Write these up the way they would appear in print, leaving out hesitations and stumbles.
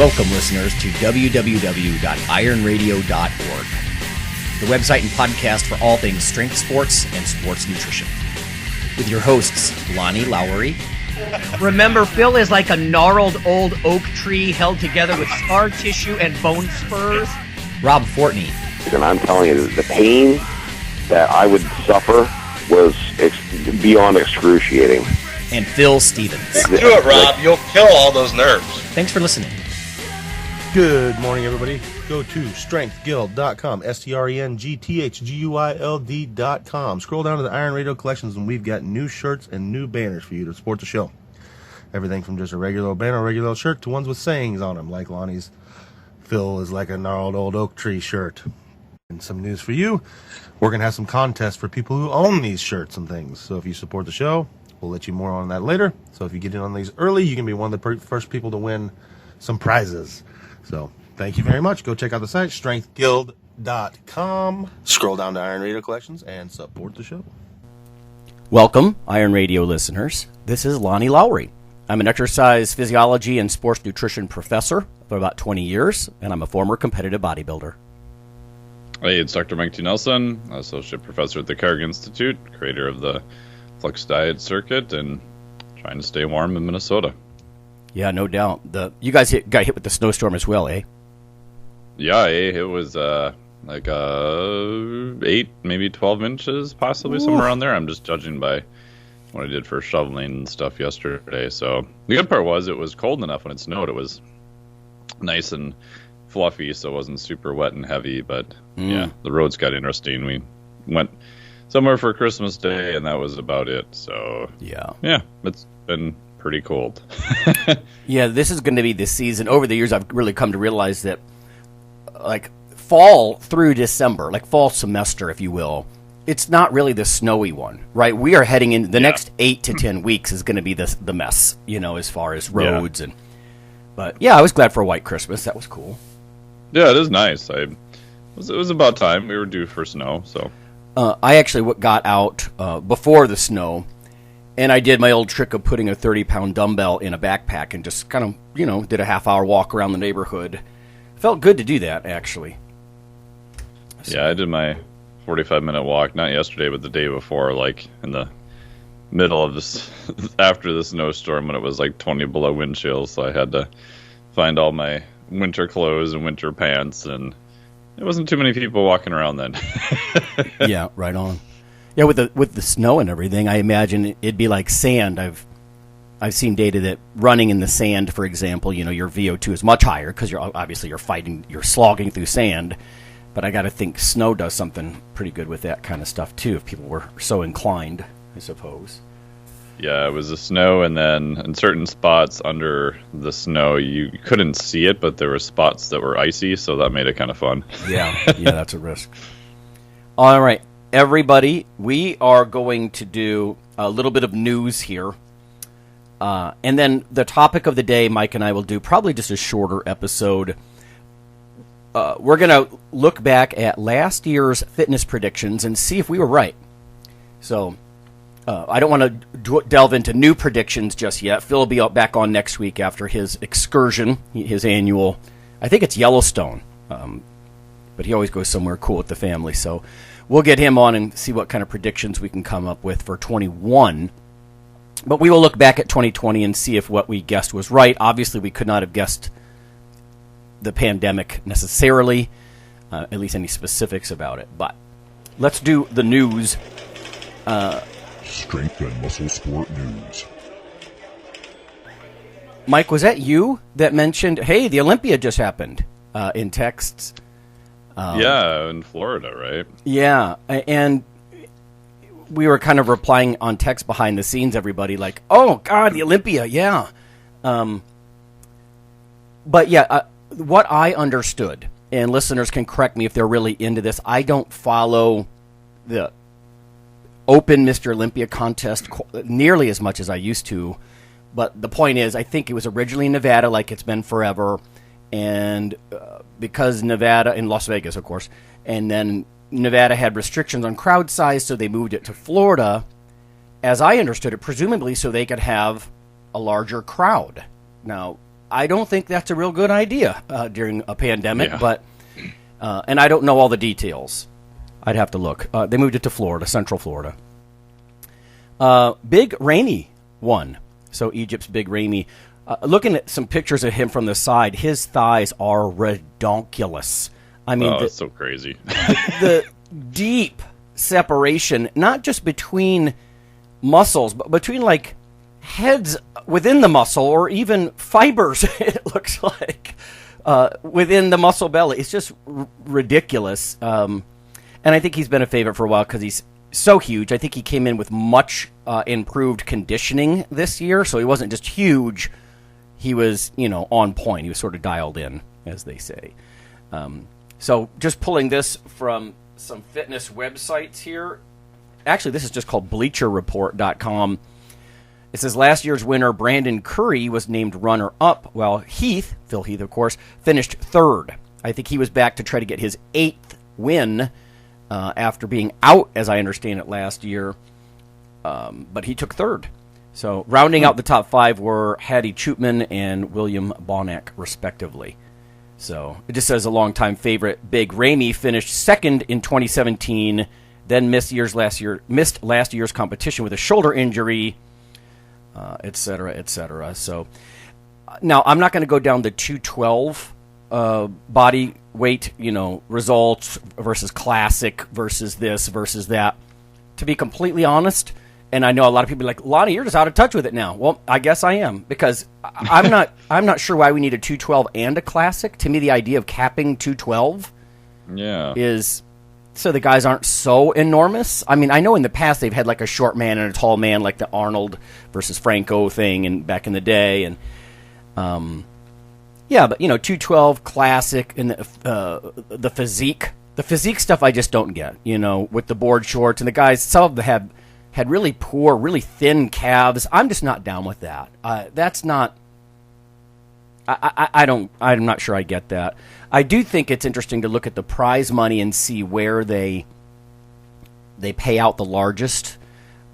Welcome, listeners, to www.ironradio.org, the website and podcast for all things strength sports and sports nutrition. With your hosts, Lonnie Lowery. Remember, Phil is like a gnarled old oak tree held together with scar tissue and bone spurs. Rob Fortney. And I'm telling you, the pain that I would suffer was beyond excruciating. And Phil Stevens. Do it, Rob. You'll kill all those nerves. Thanks for listening. Good morning, everybody. Go to strengthguild.com, strengthguild.com. Scroll down to the Iron Radio collections, and we've got new shirts and new banners for you to support the show. Everything from just a regular banner, regular shirt, to ones with sayings on them, like Lonnie's Phil is like a gnarled old oak tree shirt. And some news for you, we're going to have some contests for people who own these shirts and things. So if you support the show, we'll let you more on that later. So if you get in on these early, you can be one of the first people to win some prizes. So thank you very much. Go check out the site, strengthguild.com. Scroll down to Iron Radio Collections and support the show. Welcome, Iron Radio listeners. This is Lonnie Lowery. I'm an exercise physiology and sports nutrition professor for about 20 years, and I'm a former competitive bodybuilder. Hey, it's Dr. Mike T. Nelson, associate professor at the Carg Institute, creator of the Flux Diet Circuit, and trying to stay warm in Minnesota. Yeah, no doubt. You guys got hit with the snowstorm as well, eh? Yeah, it was like 8, maybe 12 inches, possibly somewhere around there. I'm just judging by what I did for shoveling and stuff yesterday. So the good part was it was cold enough when it snowed. It was nice and fluffy, so it wasn't super wet and heavy. But yeah, the roads got interesting. We went somewhere for Christmas Day, and that was about it. So yeah, it's been pretty cold. Yeah, this is going to be the season. Over the years, I've really come to realize that, like, fall through December, like fall semester, if you will, it's not really the snowy one, right? We are heading in the next 8 to 10 weeks is going to be the mess, as far as roads But yeah, I was glad for a white Christmas. That was cool. Yeah, it is nice. It was about time. We were due for snow, so I actually got out before the snow. And I did my old trick of putting a 30-pound dumbbell in a backpack and just kind of, did a half-hour walk around the neighborhood. Felt good to do that, actually. So. Yeah, I did my 45-minute walk, not yesterday, but the day before, like in the middle of this, after the snowstorm when it was like 20 below wind chill. So I had to find all my winter clothes and winter pants, and there wasn't too many people walking around then. Yeah, right on. Yeah, with the snow and everything, I imagine it'd be like sand. I've seen data that running in the sand, for example, your VO2 is much higher because you're slogging through sand. But I got to think snow does something pretty good with that kind of stuff too, if people were so inclined, I suppose. Yeah, it was the snow, and then in certain spots under the snow, you couldn't see it, but there were spots that were icy, so that made it kind of fun. Yeah, that's a risk. All right. Everybody, we are going to do a little bit of news here. And then the topic of the day, Mike and I will do probably just a shorter episode. We're going to look back at last year's fitness predictions and see if we were right. So I don't want to delve into new predictions just yet. Phil will be back on next week after his excursion, his annual, I think it's Yellowstone. But he always goes somewhere cool with the family, so we'll get him on and see what kind of predictions we can come up with for 21. But we will look back at 2020 and see if what we guessed was right. Obviously, we could not have guessed the pandemic necessarily, at least any specifics about it. But let's do the news. Strength and muscle sport news. Mike, was that you that mentioned, hey, the Olympia just happened in texts? Yeah, in Florida, right? Yeah, and we were kind of replying on text behind the scenes, everybody, like, oh, God, the Olympia, yeah. But yeah, what I understood, and listeners can correct me if they're really into this, I don't follow the Open Mr. Olympia contest nearly as much as I used to. But the point is, I think it was originally in Nevada, like it's been forever, and because Nevada, in Las Vegas, of course, and then Nevada had restrictions on crowd size, so they moved it to Florida, as I understood it, presumably so they could have a larger crowd. Now, I don't think that's a real good idea during a pandemic, Yeah. but and I don't know all the details. I'd have to look. They moved it to Florida, Central Florida. Big Rainy won. So Egypt's Big Rainy. Looking at some pictures of him from the side, his thighs are redonkulous. I mean, it's so crazy. the deep separation, not just between muscles, but between like heads within the muscle or even fibers, it looks like, within the muscle belly. It's just ridiculous. And I think he's been a favorite for a while because he's so huge. I think he came in with much improved conditioning this year, so he wasn't just huge. He was, on point. He was sort of dialed in, as they say. So just pulling this from some fitness websites here. Actually, this is just called BleacherReport.com. It says last year's winner, Brandon Curry, was named runner-up, while Phil Heath, of course, finished third. I think he was back to try to get his 8th win after being out, as I understand it, last year. But he took third. So rounding out the top 5 were Hattie Chutman and William Bonac, respectively. So it just says a longtime favorite, Big Ramey, finished second in 2017, then missed last year's competition with a shoulder injury, et cetera, et cetera. So now I'm not going to go down the 212 body weight, results versus classic versus this versus that. To be completely honest, and I know a lot of people are like, Lonnie, you're just out of touch with it now. Well, I guess I am, because I'm not sure why we need a 212 and a classic. To me, the idea of capping 212 is so the guys aren't so enormous. I mean, I know in the past they've had like a short man and a tall man, like the Arnold versus Franco thing and back in the day, and but 212 classic and the physique stuff I just don't get. With the board shorts and the guys, some of them had really poor, really thin calves. I'm just not down with that. That's not. I'm not sure I get that. I do think it's interesting to look at the prize money and see where they pay out the largest.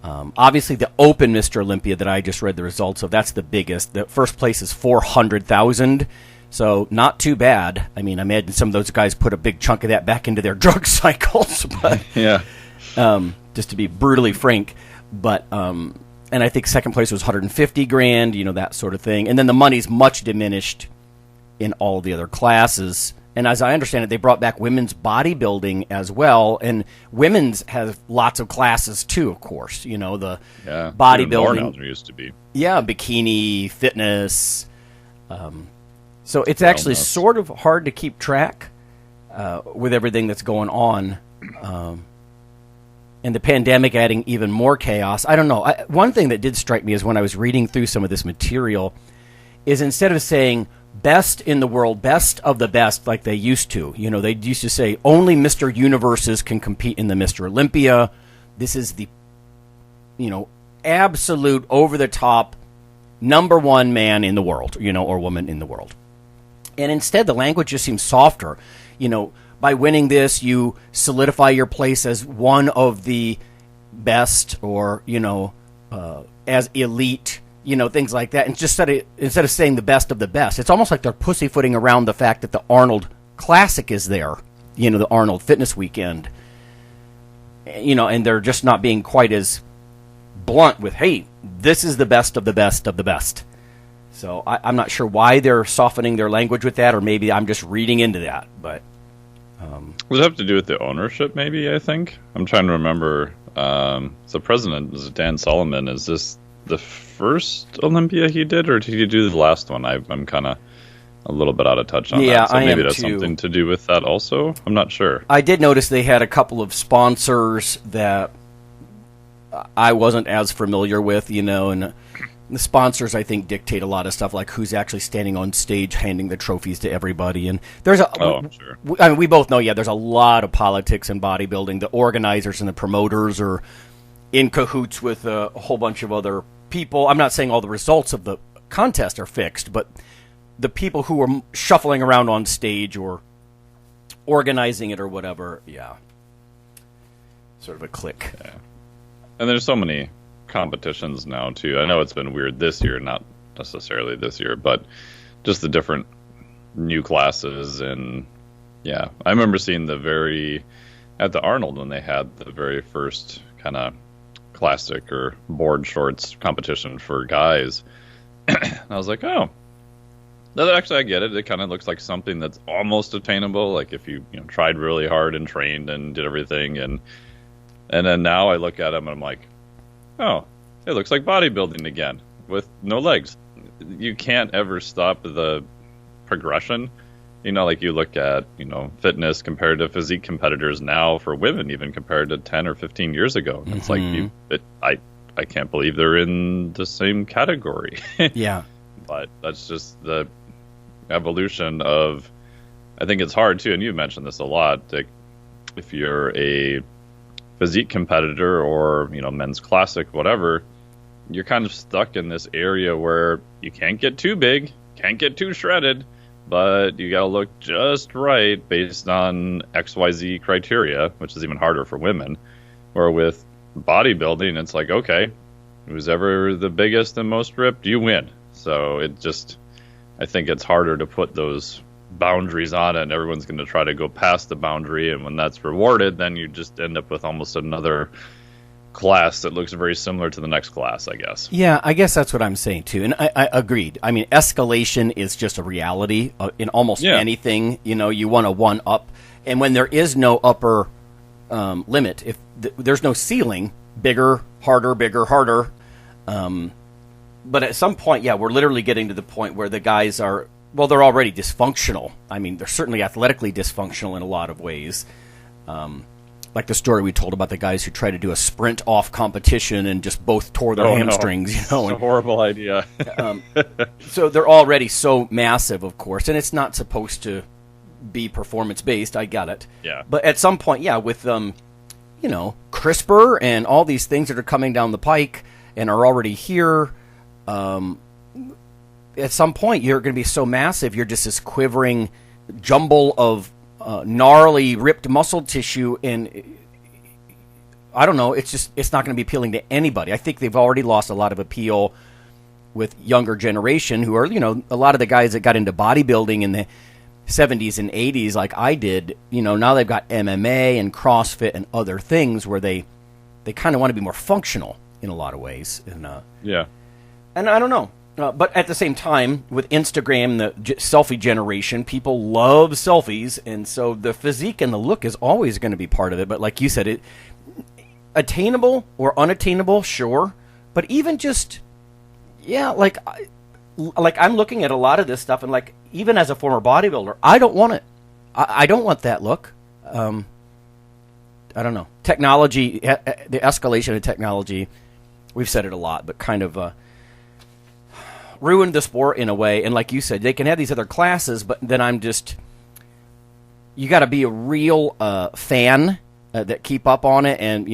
Obviously, the Open Mr. Olympia that I just read the results of, that's the biggest. The first place is $400,000, so not too bad. I mean, I imagine some of those guys put a big chunk of that back into their drug cycles. But yeah. Just to be brutally frank, but and I think second place was $150,000, that sort of thing, and then the money's much diminished in all the other classes. And as I understand it, they brought back women's bodybuilding as well, and women's has lots of classes too, of course. The bodybuilding more there used to be. Yeah, bikini, fitness. So it's actually sort of hard to keep track with everything that's going on. And the pandemic adding even more chaos. I don't know. One thing that did strike me is when I was reading through some of this material is instead of saying best in the world, best of the best like they used to, they used to say only Mr. Universes can compete in the Mr. Olympia. This is the, absolute over-the-top number one man in the world, or woman in the world. And instead the language just seems softer, By winning this, you solidify your place as one of the best, or as elite, things like that. And just instead of saying the best of the best, it's almost like they're pussyfooting around the fact that the Arnold Classic is there, the Arnold Fitness Weekend, and they're just not being quite as blunt with, hey, this is the best of the best of the best. So I'm not sure why they're softening their language with that, or maybe I'm just reading into that, but. Does it have to do with the ownership, maybe, I think? I'm trying to remember. So president is Dan Solomon. Is this the first Olympia he did, or did he do the last one? I'm kind of a little bit out of touch on that. So maybe that's something to do with that also? I'm not sure. I did notice they had a couple of sponsors that I wasn't as familiar with, and the sponsors, I think, dictate a lot of stuff, like who's actually standing on stage handing the trophies to everybody. And there's I'm sure. I mean, we both know, there's a lot of politics in bodybuilding. The organizers and the promoters are in cahoots with a whole bunch of other people. I'm not saying all the results of the contest are fixed, but the people who are shuffling around on stage or organizing it or whatever, sort of a clique. Yeah. And there's so many competitions now too. I know it's been weird this year, not necessarily this year, but just the different new classes. And yeah, I remember seeing at the Arnold when they had the very first kind of classic or board shorts competition for guys. I was like, oh, actually I get it. It kind of looks like something that's almost attainable. Like if you tried really hard and trained and did everything. And then now I look at them and I'm like, oh, it looks like bodybuilding again with no legs. You can't ever stop the progression. Like you look at, fitness compared to physique competitors now for women, even compared to 10 or 15 years ago. Mm-hmm. It's like, I can't believe they're in the same category. Yeah. But that's just the evolution of, I think it's hard too, and you've mentioned this a lot, if you're a physique competitor or, men's classic, whatever, you're kind of stuck in this area where you can't get too big, can't get too shredded, but you got to look just right based on XYZ criteria, which is even harder for women. Or with bodybuilding, it's like, okay, who's ever the biggest and most ripped, you win. So I think it's harder to put those boundaries on it, and everyone's going to try to go past the boundary, and when that's rewarded, then you just end up with almost another class that looks very similar to the next class, I guess. Yeah, I guess that's what I'm saying too, and I agreed. I mean, escalation is just a reality in almost anything. You want to one up, and when there is no upper limit, if there's no ceiling, bigger, harder. But at some point, we're literally getting to the point where the guys are, well, they're already dysfunctional. I mean, they're certainly athletically dysfunctional in a lot of ways. Like the story we told about the guys who tried to do a sprint off competition and just both tore their hamstrings. It's a horrible idea. So they're already so massive, of course, and it's not supposed to be performance-based. I got it. Yeah. But at some point, with CRISPR and all these things that are coming down the pike and are already here, at some point you're going to be so massive, you're just this quivering jumble of gnarly ripped muscle tissue, and I don't know, it's not going to be appealing to anybody. I think they've already lost a lot of appeal with younger generation who are, a lot of the guys that got into bodybuilding in the 70s and 80s like I did, now they've got MMA and CrossFit and other things where they kind of want to be more functional in a lot of ways. And and I don't know. But at the same time, with Instagram, the selfie generation, people love selfies, and so the physique and the look is always going to be part of it. But like you said, attainable or unattainable, sure. But even just, like I'm looking at a lot of this stuff, and like even as a former bodybuilder, I don't want it. I don't want that look. I don't know. Technology, the escalation of technology, we've said it a lot, but kind of ruined the sport in a way. And like you said, they can have these other classes, but then you got to be a real fan that keep up on it, and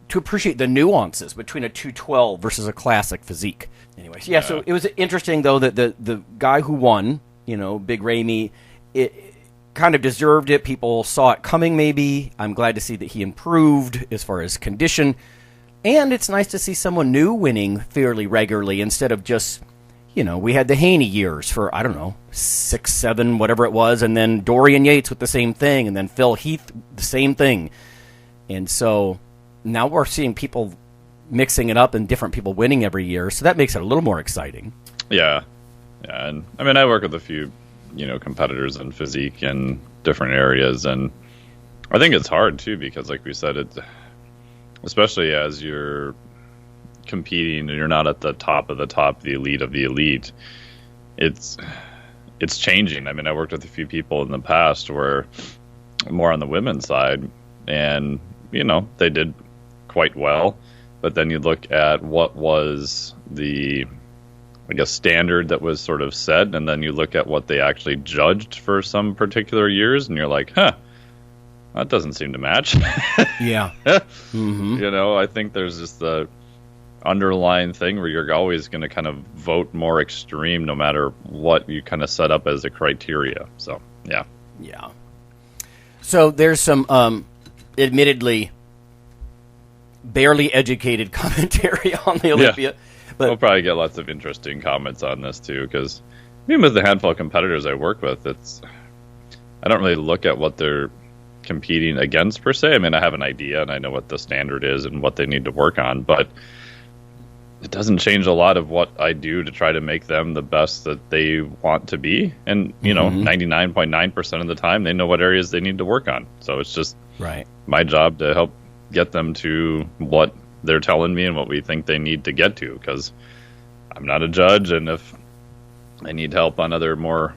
to appreciate the nuances between a 212 versus a classic physique. Anyways, so it was interesting though that the guy who won, Big Ramey, it kind of deserved it. People saw it coming. Maybe I'm glad to see that he improved as far as condition. And it's nice to see someone new winning fairly regularly instead of just, we had the Haney years for, 6, 7, whatever it was, and then Dorian Yates with the same thing, and then Phil Heath, the same thing. And so now we're seeing people mixing it up and different people winning every year, so that makes it a little more exciting. Yeah. And I mean, I work with a few, competitors in physique in different areas, and I think it's hard, too, because like we said, especially as you're competing and you're not at the top of the elite of the elite, it's changing. I mean, I worked with a few people in the past where more on the women's side, and they did quite well, but then you look at what was the standard that was sort of set, and then you look at what they actually judged for some particular years, and you're like, that doesn't seem to match. Yeah. Mm-hmm. I think there's just the underlying thing where you're always going to kind of vote more extreme no matter what you kind of set up as a criteria. So, yeah. Yeah. So there's some, admittedly, barely educated commentary on the Olympia. But we'll probably get lots of interesting comments on this too, because even with the handful of competitors I work with, I don't really look at what they're competing against per se. I mean, I have an idea and I know what the standard is and what they need to work on, but it doesn't change a lot of what I do to try to make them the best that they want to be. And, 99.9% of the time, they know what areas they need to work on. So it's just my job to help get them to what they're telling me and what we think they need to get to, because I'm not a judge. And if I need help on other more,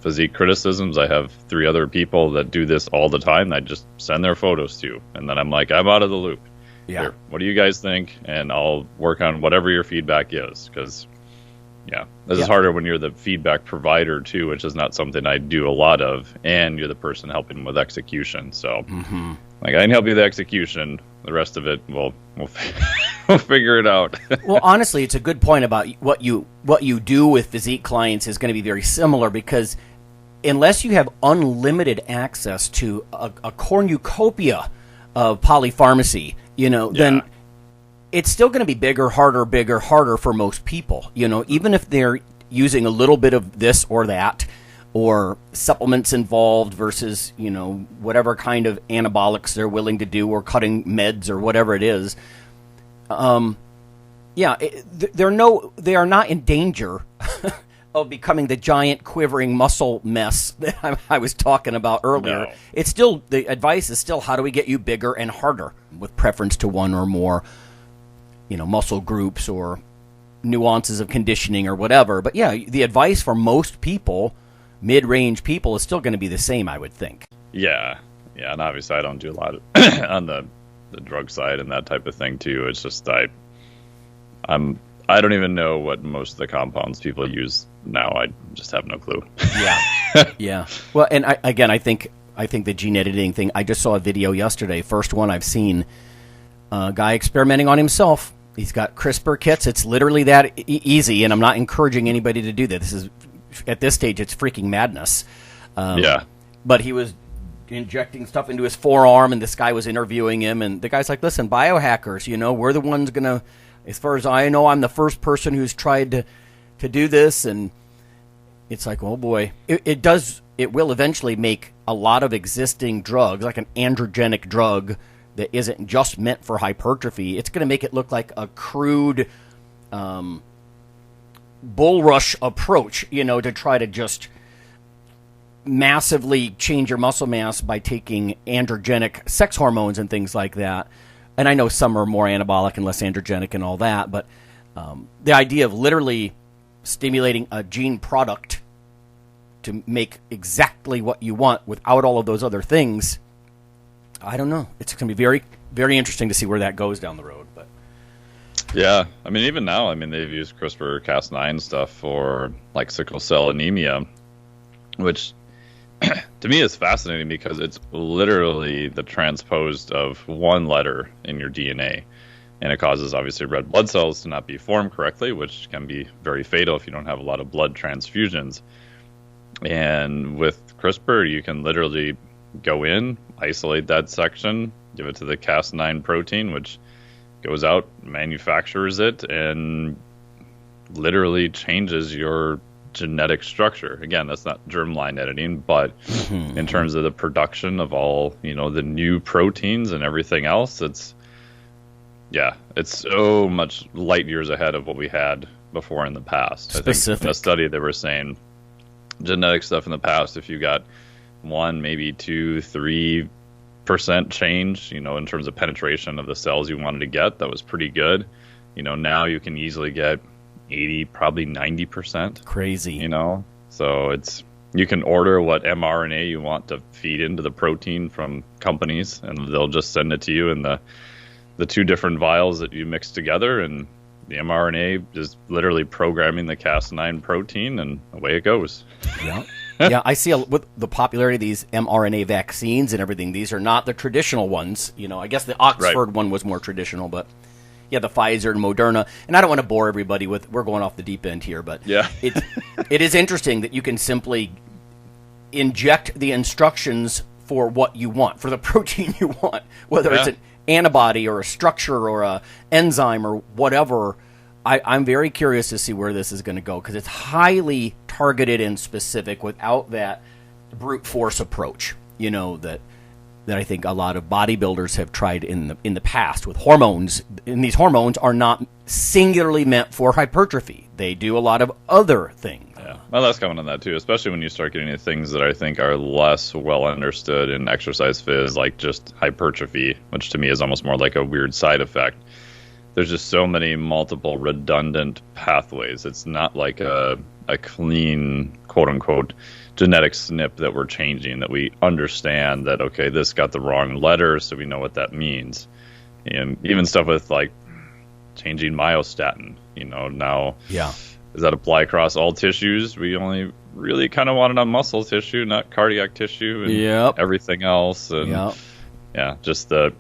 physique criticisms, I have 3 other people that do this all the time. I just send their photos to. And then I'm like, I'm out of the loop. Yeah. Here, what do you guys think? And I'll work on whatever your feedback is, because, this is harder when you're the feedback provider too, which is not something I do a lot of, and you're the person helping with execution. So, I can help you with execution. The rest of it, we'll figure it out. Well, honestly, it's a good point about what you do with physique clients is going to be very similar, because unless you have unlimited access to a cornucopia of polypharmacy, then it's still going to be bigger, harder for most people. Even if they're using a little bit of this or that, or supplements involved versus, whatever kind of anabolics they're willing to do, or cutting meds or whatever it is. They are not in danger of becoming the giant quivering muscle mess that I was talking about earlier. No. It's still, the advice is still, how do we get you bigger and harder, with preference to one or more, muscle groups or nuances of conditioning or whatever. But the advice for most people, mid-range people, is still going to be the same, I would think. Yeah, and obviously I don't do a lot of on the drug side and that type of thing too. It's just I don't even know what most of the compounds people use now. I just have no clue. Yeah. Well, and I think the gene editing thing, I just saw a video yesterday, first one I've seen, a guy experimenting on himself. He's got CRISPR kits. It's literally that easy, and I'm not encouraging anybody to do that. This is, at this stage, it's freaking madness. But he was injecting stuff into his forearm, and this guy was interviewing him, and the guy's like, listen, biohackers, we're the ones going to, as far as I know, I'm the first person who's tried to do this, and it's like, oh boy. It will eventually make a lot of existing drugs, like an androgenic drug that isn't just meant for hypertrophy, it's going to make it look like a crude bull rush approach, to try to just massively change your muscle mass by taking androgenic sex hormones and things like that. And I know some are more anabolic and less androgenic and all that, but the idea of literally stimulating a gene product to make exactly what you want without all of those other things, I don't know. It's going to be very, very interesting to see where that goes down the road. But yeah, I mean, even now, they've used CRISPR-Cas9 stuff for like sickle cell anemia, which to me is fascinating because it's literally the transposed of one letter in your DNA. And it causes, obviously, red blood cells to not be formed correctly, which can be very fatal if you don't have a lot of blood transfusions. And with CRISPR, you can literally go in, isolate that section, give it to the Cas9 protein, which goes out, manufactures it, and literally changes your genetic structure. Again, that's not germline editing, but in terms of the production of all, the new proteins and everything else, it's so much light years ahead of what we had before in the past. Specific. I think in a study they were saying genetic stuff in the past, if you got 1, maybe 2, 3% change, in terms of penetration of the cells you wanted to get, that was pretty good. Now you can easily get 80, probably 90%. Crazy. So you can order what mRNA you want to feed into the protein from companies, and they'll just send it to you in the 2 different vials that you mix together, and the mRNA is literally programming the Cas9 protein, and away it goes. Yeah. Yeah, I see with the popularity of these mRNA vaccines and everything, these are not the traditional ones. I guess the Oxford one was more traditional, but the Pfizer and Moderna. And I don't want to bore everybody with, we're going off the deep end here, but it is interesting that you can simply inject the instructions for what you want, for the protein you want, whether it's an antibody or a structure or a enzyme or whatever. I'm very curious to see where this is going to go because it's highly targeted and specific without that brute force approach, that I think a lot of bodybuilders have tried in the past with hormones. And these hormones are not singularly meant for hypertrophy. They do a lot of other things. Yeah, well, that's coming on that too, especially when you start getting into things that I think are less well understood in exercise phys, like just hypertrophy, which to me is almost more like a weird side effect. There's just so many multiple redundant pathways. It's not like a clean, quote unquote, genetic snip that we're changing, that we understand that, okay, this got the wrong letter, so we know what that means. And even stuff with like changing myostatin, now does that apply across all tissues? We only really kind of want it on muscle tissue, not cardiac tissue and everything else. And just the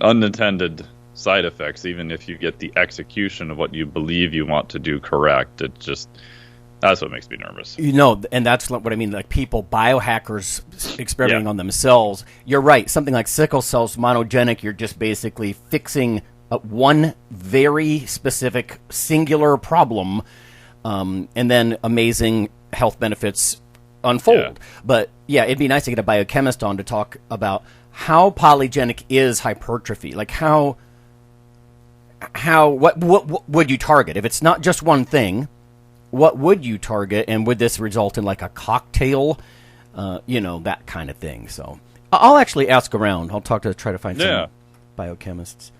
unintended side effects, even if you get the execution of what you believe you want to do correct, that's what makes me nervous. And that's what I mean, like people, biohackers experimenting on themselves. You're right. Something like sickle cell's monogenic, you're just basically fixing one very specific singular problem, and then amazing health benefits unfold. Yeah. But it'd be nice to get a biochemist on to talk about how polygenic is hypertrophy. Like what would you target? If it's not just one thing, what would you target, and would this result in like a cocktail, that kind of thing? So I'll actually ask around. I'll try to find some biochemists.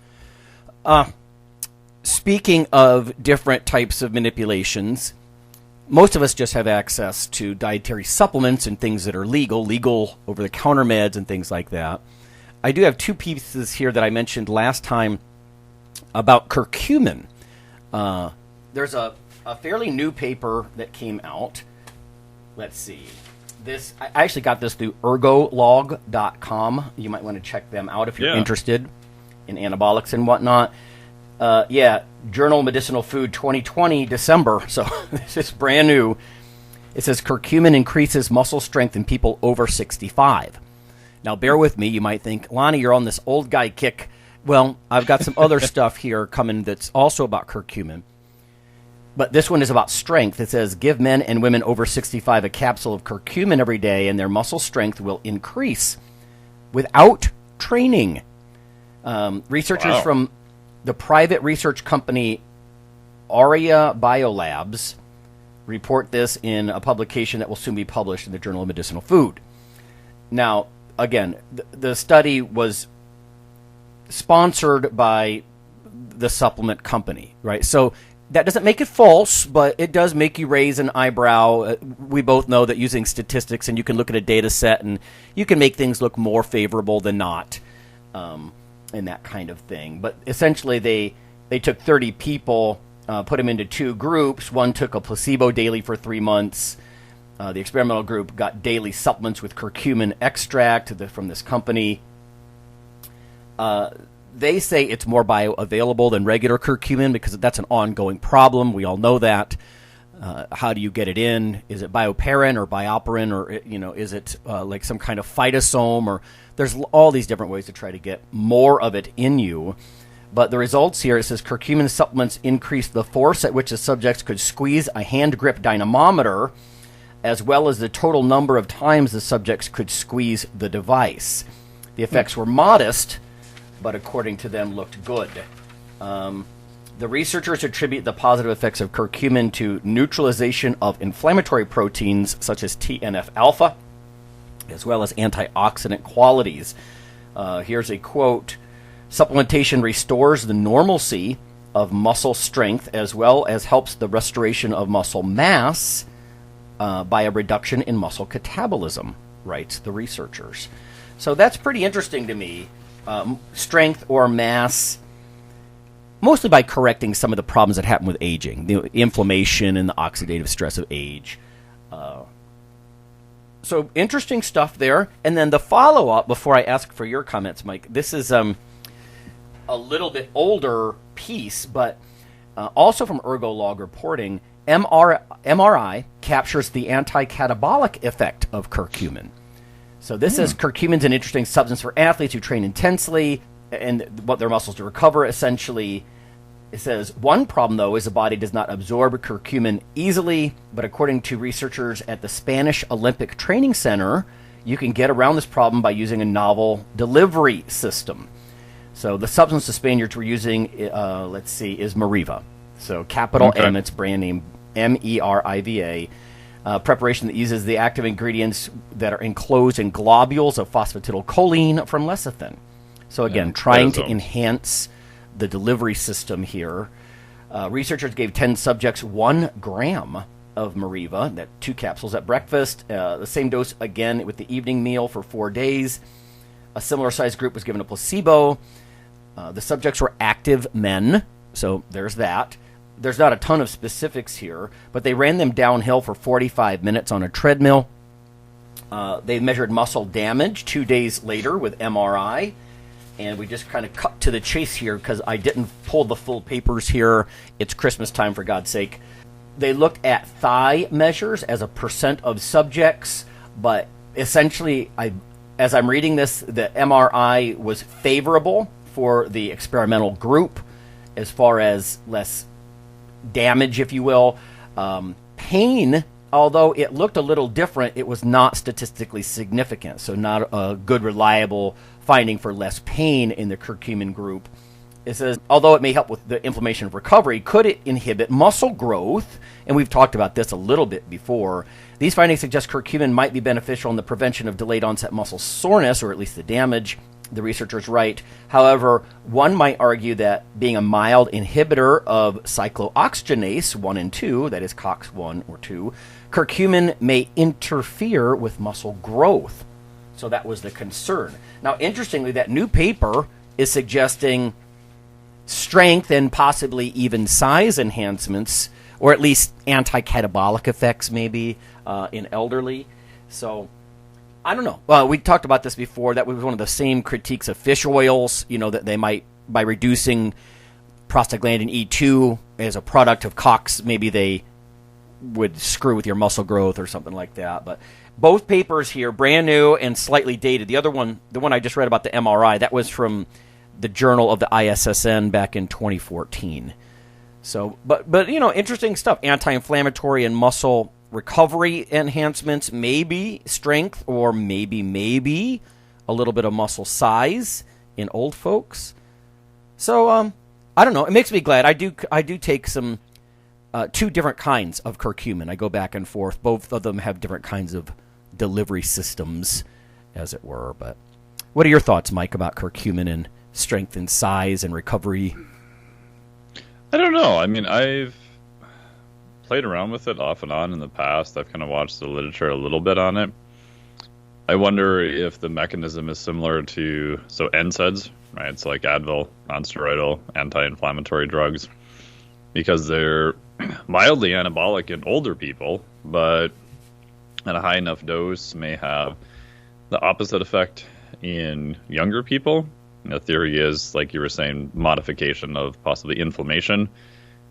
Speaking of different types of manipulations, most of us just have access to dietary supplements and things that are legal over-the-counter meds and things like that. I do have two pieces here that I mentioned last time about curcumin. There's a fairly new paper that came out. Let's see. I actually got this through ergolog.com. You might want to check them out if you're interested in anabolics and whatnot. Journal Medicinal Food 2020, December. So this is brand new. It says curcumin increases muscle strength in people over 65. Now, bear with me. You might think, Lonnie, you're on this old guy kick. Well, I've got some other stuff here coming that's also about curcumin. But this one is about strength. It says, give men and women over 65 a capsule of curcumin every day, and their muscle strength will increase without training. Researchers from the private research company Aria Biolabs report this in a publication that will soon be published in the Journal of Medicinal Food. Now, again, the study was sponsored by the supplement company, right? So that doesn't make it false, but it does make you raise an eyebrow. We both know that using statistics, and you can look at a data set, and you can make things look more favorable than not, and that kind of thing. But essentially, they took 30 people, put them into two groups. One took a placebo daily for 3 months. The experimental group got daily supplements with curcumin extract from this company. They say it's more bioavailable than regular curcumin because that's an ongoing problem. We all know that. How do you get it in? Is it bioperin or bioperin, or is it like some kind of phytosome? Or there's all these different ways to try to get more of it in you. But the results here, it says curcumin supplements increase the force at which the subjects could squeeze a hand grip dynamometer, as well as the total number of times the subjects could squeeze the device. The effects were modest, but according to them looked good. The researchers attribute the positive effects of curcumin to neutralization of inflammatory proteins such as TNF-alpha, as well as antioxidant qualities. Here's a quote: supplementation restores the normalcy of muscle strength as well as helps the restoration of muscle mass by a reduction in muscle catabolism, writes the researchers. So that's pretty interesting to me. Strength or mass, mostly by correcting some of the problems that happen with aging, the inflammation and the oxidative stress of age. So interesting stuff there. And then the follow-up, before I ask for your comments, Mike, this is a little bit older piece, but also from Ergolog reporting, MRI captures the anti-catabolic effect of curcumin. So this is curcumin's an interesting substance for athletes who train intensely. and what their muscles to recover. Essentially, it says one problem though is the body does not absorb curcumin easily, but according to researchers at the Spanish Olympic Training Center, you can get around this problem by using a novel delivery system. So the substance the Spaniards were using, is Meriva. So capital M, its brand name, Meriva. Preparation that uses the active ingredients that are enclosed in globules of phosphatidylcholine from lecithin. So again, trying to enhance the delivery system here. Researchers gave 10 subjects 1 gram of Meriva, that 2 capsules at breakfast, the same dose again with the evening meal for 4 days. A similar sized group was given a placebo. The subjects were active men, so there's that. There's not a ton of specifics here, but they ran them downhill for 45 minutes on a treadmill. They measured muscle damage 2 days later with MRI, and we just kind of cut to the chase here because I didn't pull the full papers here. It's Christmas time, for God's sake. They looked at thigh measures as a percent of subjects, but essentially, as I'm reading this, the MRI was favorable for the experimental group as far as less damage, if you will. Pain, although it looked a little different, it was not statistically significant, so not a good, reliable finding for less pain in the curcumin group. It says, although it may help with the inflammation of recovery, could it inhibit muscle growth? And we've talked about this a little bit before. These findings suggest curcumin might be beneficial in the prevention of delayed onset muscle soreness, or at least the damage, the researchers write. However, one might argue that being a mild inhibitor of cyclooxygenase 1 and 2, that is COX-1 or 2, curcumin may interfere with muscle growth. So that was the concern. Now, interestingly, that new paper is suggesting strength and possibly even size enhancements, or at least anti-catabolic effects maybe in elderly. So I don't know. Well, we talked about this before. That was one of the same critiques of fish oils, that they might, by reducing prostaglandin E2 as a product of COX, maybe they would screw with your muscle growth or something like that. But both papers here, brand new and slightly dated. The other one, the one I just read about the MRI, that was from the Journal of the ISSN back in 2014. So, but interesting stuff. Anti-inflammatory and muscle recovery enhancements, maybe strength, or maybe a little bit of muscle size in old folks. So I don't know. It makes me glad. I do take some 2 different kinds of curcumin. I go back and forth. Both of them have different kinds of delivery systems, as it were. But what are your thoughts, Mike, about curcumin and strength and size and recovery? I don't know. I mean, I've played around with it off and on in the past. I've kind of watched the literature a little bit on it. I wonder if the mechanism is similar to NSAIDs, right? It's like Advil, non-steroidal, anti-inflammatory drugs, because they're mildly anabolic in older people, but at a high enough dose may have the opposite effect in younger people. The theory is, like you were saying, modification of possibly inflammation,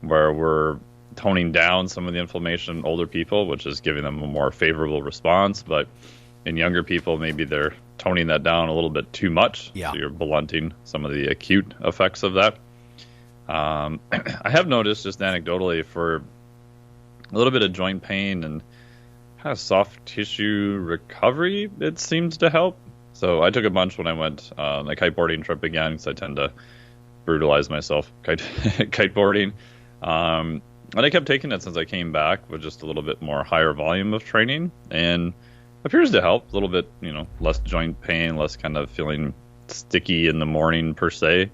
where we're toning down some of the inflammation in older people, which is giving them a more favorable response. But in younger people, maybe they're toning that down a little bit too much. Yeah. So you're blunting some of the acute effects of that. I have noticed, just anecdotally, for a little bit of joint pain and kind of soft tissue recovery, it seems to help. So I took a bunch when I went on a kiteboarding trip again, because I tend to brutalize myself kiteboarding. And I kept taking it since I came back with just a little bit more higher volume of training, and appears to help a little bit, less joint pain, less kind of feeling sticky in the morning per se.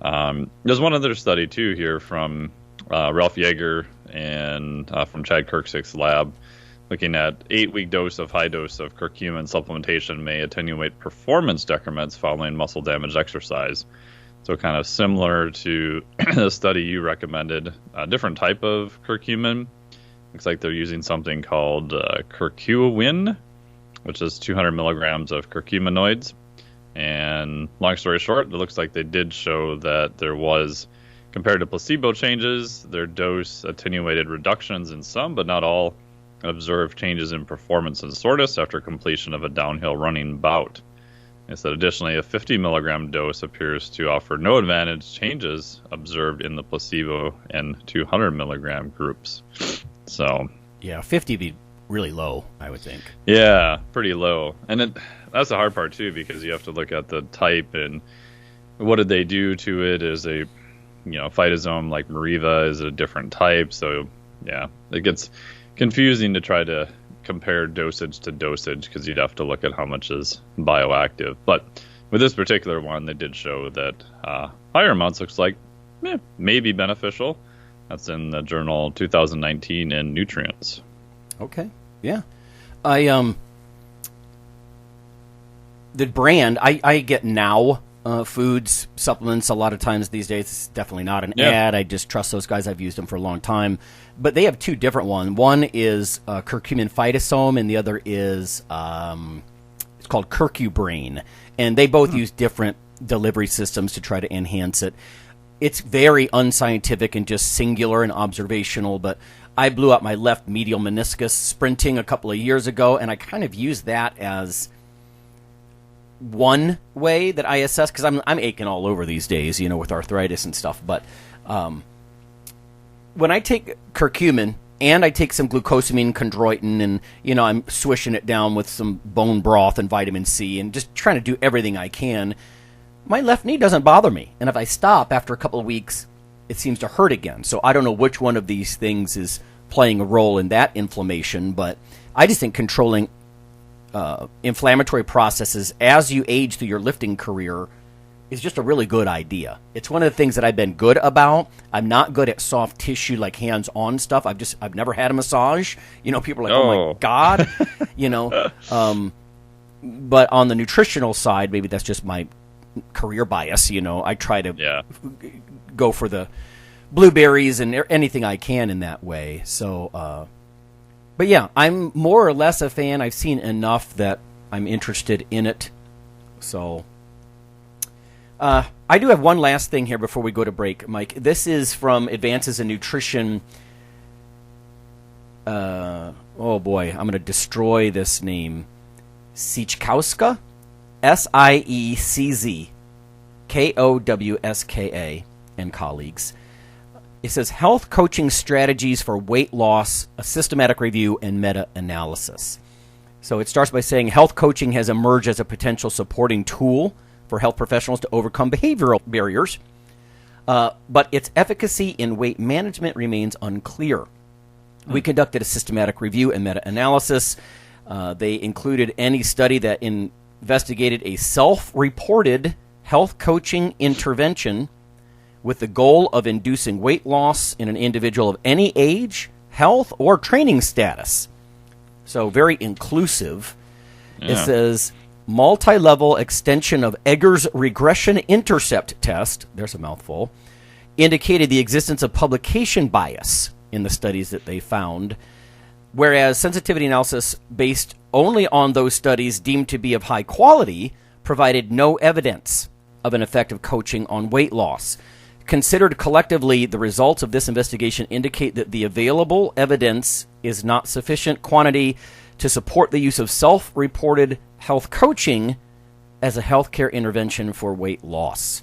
There's one other study too here from Ralph Yeager and from Chad Kirksick's lab, looking at 8-week dose of high dose of curcumin supplementation may attenuate performance decrements following muscle damage exercise. So kind of similar to the study you recommended, a different type of curcumin. Looks like they're using something called curcumin, which is 200 milligrams of curcuminoids. And long story short, it looks like they did show that there was, compared to placebo changes, their dose attenuated reductions in some, but not all, observed changes in performance and soreness after completion of a downhill running bout. It said additionally, a 50 milligram dose appears to offer no advantage changes observed in the placebo and 200 milligram groups. So Yeah, 50 would be really low, I would think. yeah, pretty low. And that's the hard part too, because you have to look at the type and what did they do to it. Is a phytosome like Mariva is a different type. So yeah, it gets confusing to try to compare dosage to dosage because you'd have to look at how much is bioactive. But with this particular one, they did show that higher amounts looks like maybe beneficial. That's in the journal 2019 in Nutrients. Okay, yeah. The brand, I get Now Foods supplements a lot of times these days. It's definitely not an ad. I just trust those guys. I've used them for a long time. But they have two different ones. One is curcumin phytosome, and the other is it's called curcumin. And they both use different delivery systems to try to enhance it. It's very unscientific and just singular and observational, but I blew out my left medial meniscus sprinting a couple of years ago, and I kind of use that as one way that I assess, because I'm aching all over these days, with arthritis and stuff. But when I take curcumin and I take some glucosamine chondroitin, and I'm swishing it down with some bone broth and vitamin C, and just trying to do everything I can, my left knee doesn't bother me. And if I stop after a couple of weeks, it seems to hurt again. So I don't know which one of these things is playing a role in that inflammation, but I just think controlling inflammatory processes as you age through your lifting career is just a really good idea. It's one of the things that I've been good about. I'm not good at soft tissue, like hands-on stuff. I've never had a massage. People are like, oh my God. But on the nutritional side, maybe that's just my career bias. I try to go for the blueberries and anything I can in that way. So, but yeah, I'm more or less a fan. I've seen enough that I'm interested in it. So, I do have one last thing here before we go to break, Mike. This is from Advances in Nutrition. Oh boy, I'm going to destroy this name. Sieckowska? Sieckowska and colleagues. It says Health Coaching Strategies for Weight Loss, a Systematic Review and Meta-Analysis. So it starts by saying health coaching has emerged as a potential supporting tool for health professionals to overcome behavioral barriers, but its efficacy in weight management remains unclear. We conducted a systematic review and meta-analysis. They included any study that investigated a self-reported health coaching intervention with the goal of inducing weight loss in an individual of any age, health, or training status. So very inclusive. Yeah. It says multi-level extension of Egger's regression intercept test, there's a mouthful, indicated the existence of publication bias in the studies that they found, whereas sensitivity analysis based only on those studies deemed to be of high quality provided no evidence of an effect of coaching on weight loss. Considered collectively, the results of this investigation indicate that the available evidence is not sufficient quantity to support the use of self-reported health coaching as a healthcare intervention for weight loss.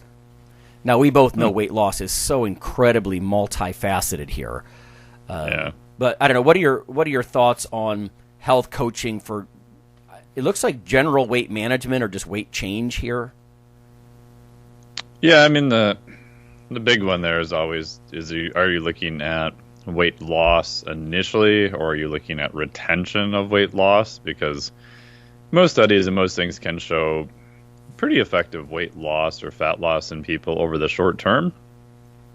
Now, we both know weight loss is so incredibly multifaceted here. But I don't know. What are your thoughts on health coaching for? It looks like general weight management or just weight change here. Yeah, I mean the big one there is always are you looking at weight loss initially, or are you looking at retention of weight loss? Because most studies and most things can show pretty effective weight loss or fat loss in people over the short term,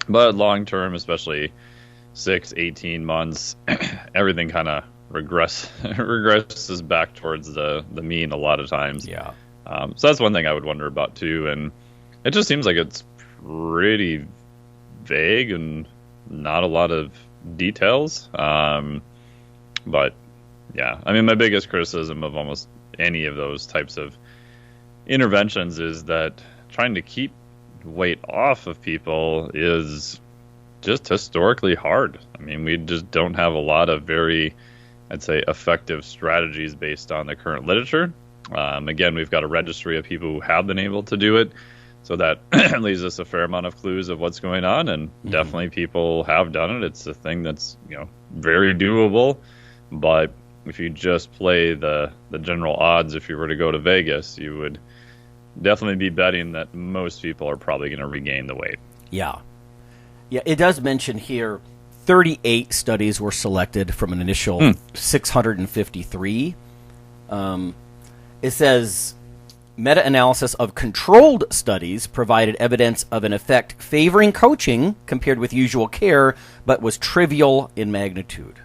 but long term, especially 6-18 months, everything kind of regresses back towards the mean a lot of times. So that's one thing I would wonder about too, and it just seems like it's pretty vague and not a lot of details. But yeah, I mean, my biggest criticism of almost any of those types of interventions is that trying to keep weight off of people is just historically hard. I mean, we just don't have a lot of very, I'd say, effective strategies based on the current literature. Again, we've got a registry of people who have been able to do it, so that leaves us a fair amount of clues of what's going on, and definitely people have done it. It's a thing that's very doable, but if you just play the general odds, if you were to go to Vegas, you would definitely be betting that most people are probably going to regain the weight. Yeah, it does mention here 38 studies were selected from an initial 653. It says meta-analysis of controlled studies provided evidence of an effect favoring coaching compared with usual care, but was trivial in magnitude.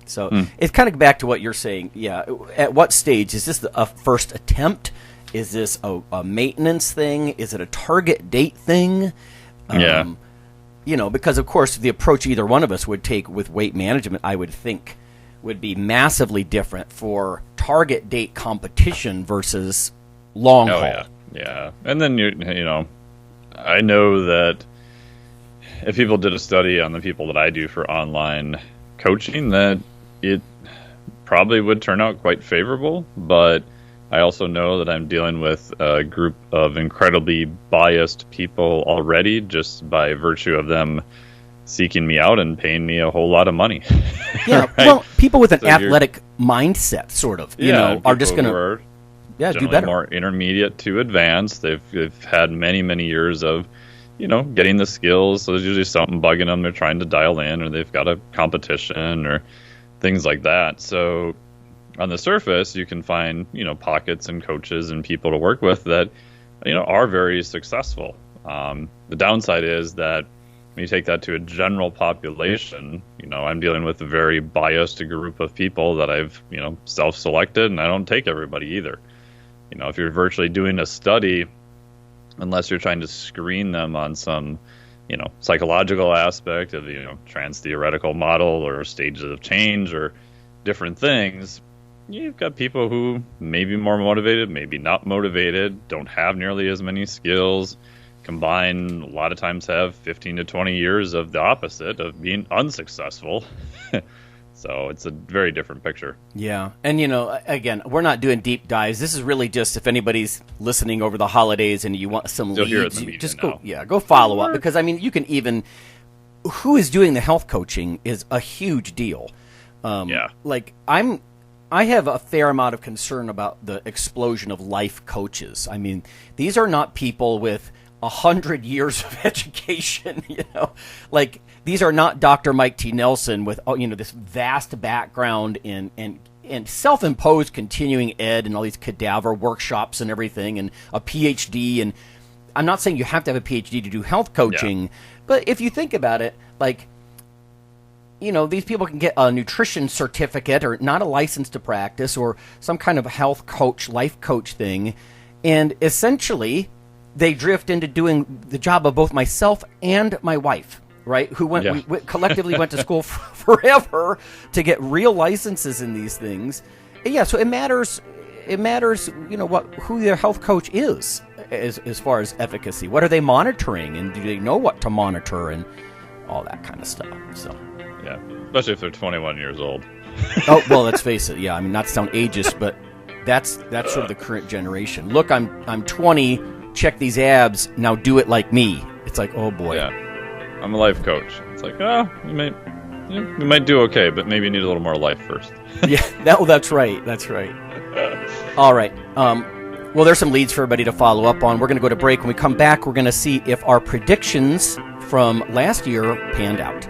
So it's kind of back to what you're saying. Yeah, at what stage? Is this a first attempt? Is this a maintenance thing? Is it a target date thing? Because, of course, the approach either one of us would take with weight management, I would think, would be massively different for target date competition versus long haul. Yeah. And then, I know that if people did a study on the people that I do for online coaching, that it probably would turn out quite favorable, but I also know that I'm dealing with a group of incredibly biased people already, just by virtue of them seeking me out and paying me a whole lot of money. Yeah, right? Well, people with an athletic mindset, sort of, are just going to do better. More intermediate to advanced. They've had many, many years of, getting the skills. So there's usually something bugging them they're trying to dial in, or they've got a competition or things like that. So on the surface, you can find, pockets and coaches and people to work with that, are very successful. The downside is that when you take that to a general population, I'm dealing with a very biased group of people that I've, self-selected, and I don't take everybody either. If you're virtually doing a study, unless you're trying to screen them on some, psychological aspect of the, trans-theoretical model or stages of change or different things, you've got people who may be more motivated, maybe not motivated, don't have nearly as many skills, combine, a lot of times have 15 to 20 years of the opposite, of being unsuccessful. So it's a very different picture. Yeah. And, again, we're not doing deep dives. This is really just if anybody's listening over the holidays and you want some leads, just go follow up. Because, you can even, who is doing the health coaching is a huge deal. I have a fair amount of concern about the explosion of life coaches. These are not people with 100 years of education, these are not Dr. Mike T. Nelson with, this vast background in self-imposed continuing ed and all these cadaver workshops and everything and a PhD. And I'm not saying you have to have a PhD to do health coaching, but if you think about it, these people can get a nutrition certificate or not a license to practice or some kind of health coach, life coach thing. And essentially, they drift into doing the job of both myself and my wife, right? Who we collectively went to school forever to get real licenses in these things. And so it matters. It matters, who their health coach is as far as efficacy. What are they monitoring, and do they know what to monitor, and all that kind of stuff. So. Yeah, especially if they're 21 years old. Oh, well, let's face it. Yeah, not to sound ageist, but that's sort of the current generation. Look, I'm 20. Check these abs. Now do it like me. It's like, oh boy. Yeah, I'm a life coach. It's like, you might do okay, but maybe you need a little more life first. Yeah, that's right. That's right. All right. Well, there's some leads for everybody to follow up on. We're going to go to break. When we come back, we're going to see if our predictions from last year panned out.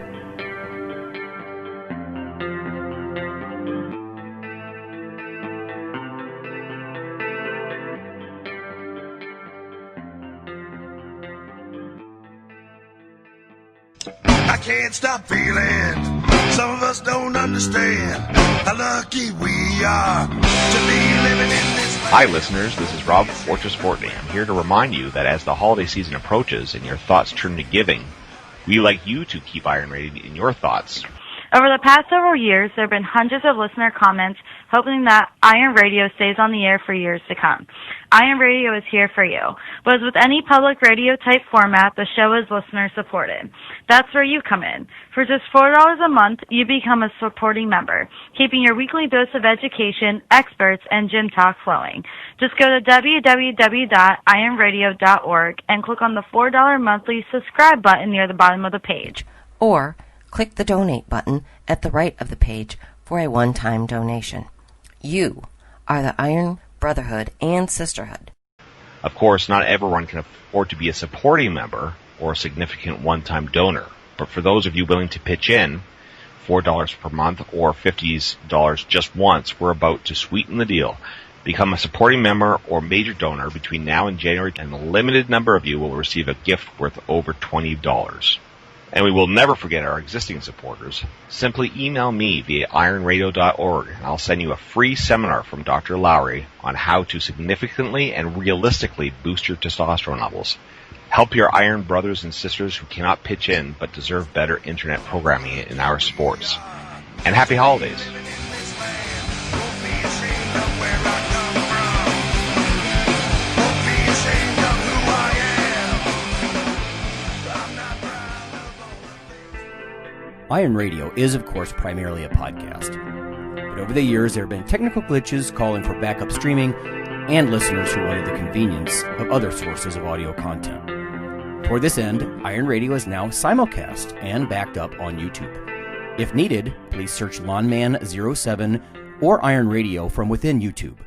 I can't stop feeling. Some of us don't understand how lucky we are to be living in this life. Hi, listeners. This is Rob Fortress Fortney. I'm here to remind you that as the holiday season approaches and your thoughts turn to giving, we like you to keep IronRadio in your thoughts. Over the past several years, there have been hundreds of listener comments hoping that Iron Radio stays on the air for years to come. Iron Radio is here for you. But as with any public radio type format, the show is listener supported. That's where you come in. For just $4 a month, you become a supporting member, keeping your weekly dose of education, experts, and gym talk flowing. Just go to www.ironradio.org and click on the $4 monthly subscribe button near the bottom of the page. Or click the donate button at the right of the page for a one-time donation. You are the Iron Brotherhood and Sisterhood. Of course, not everyone can afford to be a supporting member or a significant one-time donor. But for those of you willing to pitch in, $4 per month or $50 just once, we're about to sweeten the deal. Become a supporting member or major donor between now and January, and a limited number of you will receive a gift worth over $20. And we will never forget our existing supporters. Simply email me via ironradio.org, and I'll send you a free seminar from Dr. Lowery on how to significantly and realistically boost your testosterone levels. Help your Iron brothers and sisters who cannot pitch in but deserve better internet programming in our sports. And happy holidays. Iron Radio is, of course, primarily a podcast. But over the years, there have been technical glitches calling for backup streaming and listeners who wanted the convenience of other sources of audio content. Toward this end, Iron Radio is now simulcast and backed up on YouTube. If needed, please search Lawnman07 or Iron Radio from within YouTube.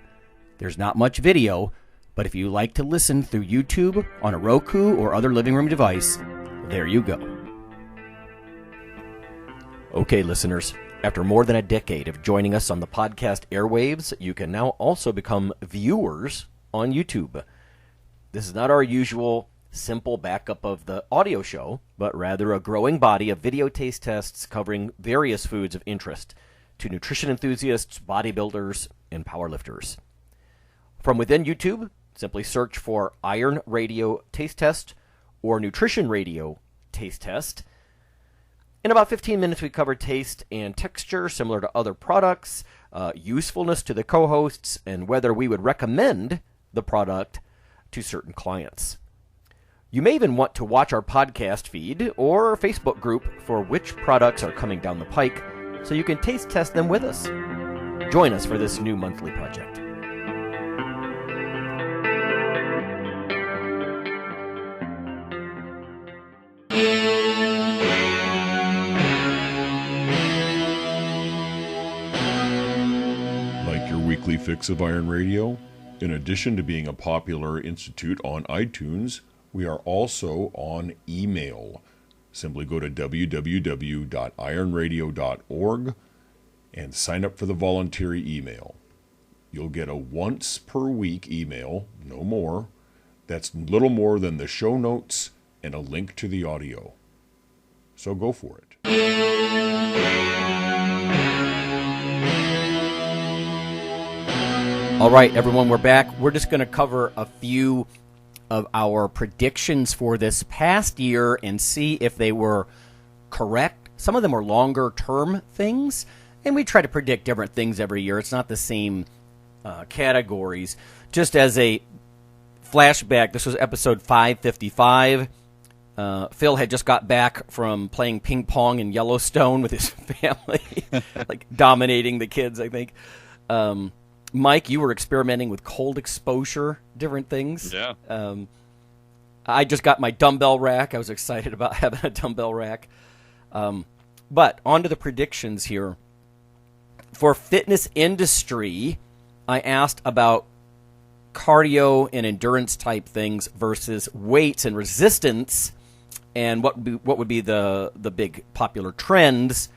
There's not much video, but if you like to listen through YouTube on a Roku or other living room device, there you go. Okay, listeners, after more than a decade of joining us on the podcast airwaves, you can now also become viewers on YouTube. This is not our usual simple backup of the audio show, but rather a growing body of video taste tests covering various foods of interest to nutrition enthusiasts, bodybuilders, and powerlifters. From within YouTube, simply search for Iron Radio Taste Test or Nutrition Radio Taste Test. In about 15 minutes, we cover taste and texture similar to other products, usefulness to the co-hosts, and whether we would recommend the product to certain clients. You may even want to watch our podcast feed or Facebook group for which products are coming down the pike so you can taste test them with us. Join us for this new monthly project. Weekly fix of Iron Radio. In addition to being a popular institute on iTunes, we are also on email. Simply go to www.ironradio.org and sign up for the voluntary email. You'll get a once per week email, no more. That's little more than the show notes and a link to the audio. So go for it. All right, everyone, we're back. We're just going to cover a few of our predictions for this past year and see if they were correct. Some of them are longer-term things, and we try to predict different things every year. It's not the same categories. Just as a flashback, this was episode 555. Phil had just got back from playing ping pong in Yellowstone with his family, like dominating the kids, I think. Mike, you were experimenting with cold exposure, different things. Yeah. I just got my dumbbell rack. I was excited about having a dumbbell rack. But on to the predictions here. For fitness industry, I asked about cardio and endurance type things versus weights and resistance, and what would be the big popular trends.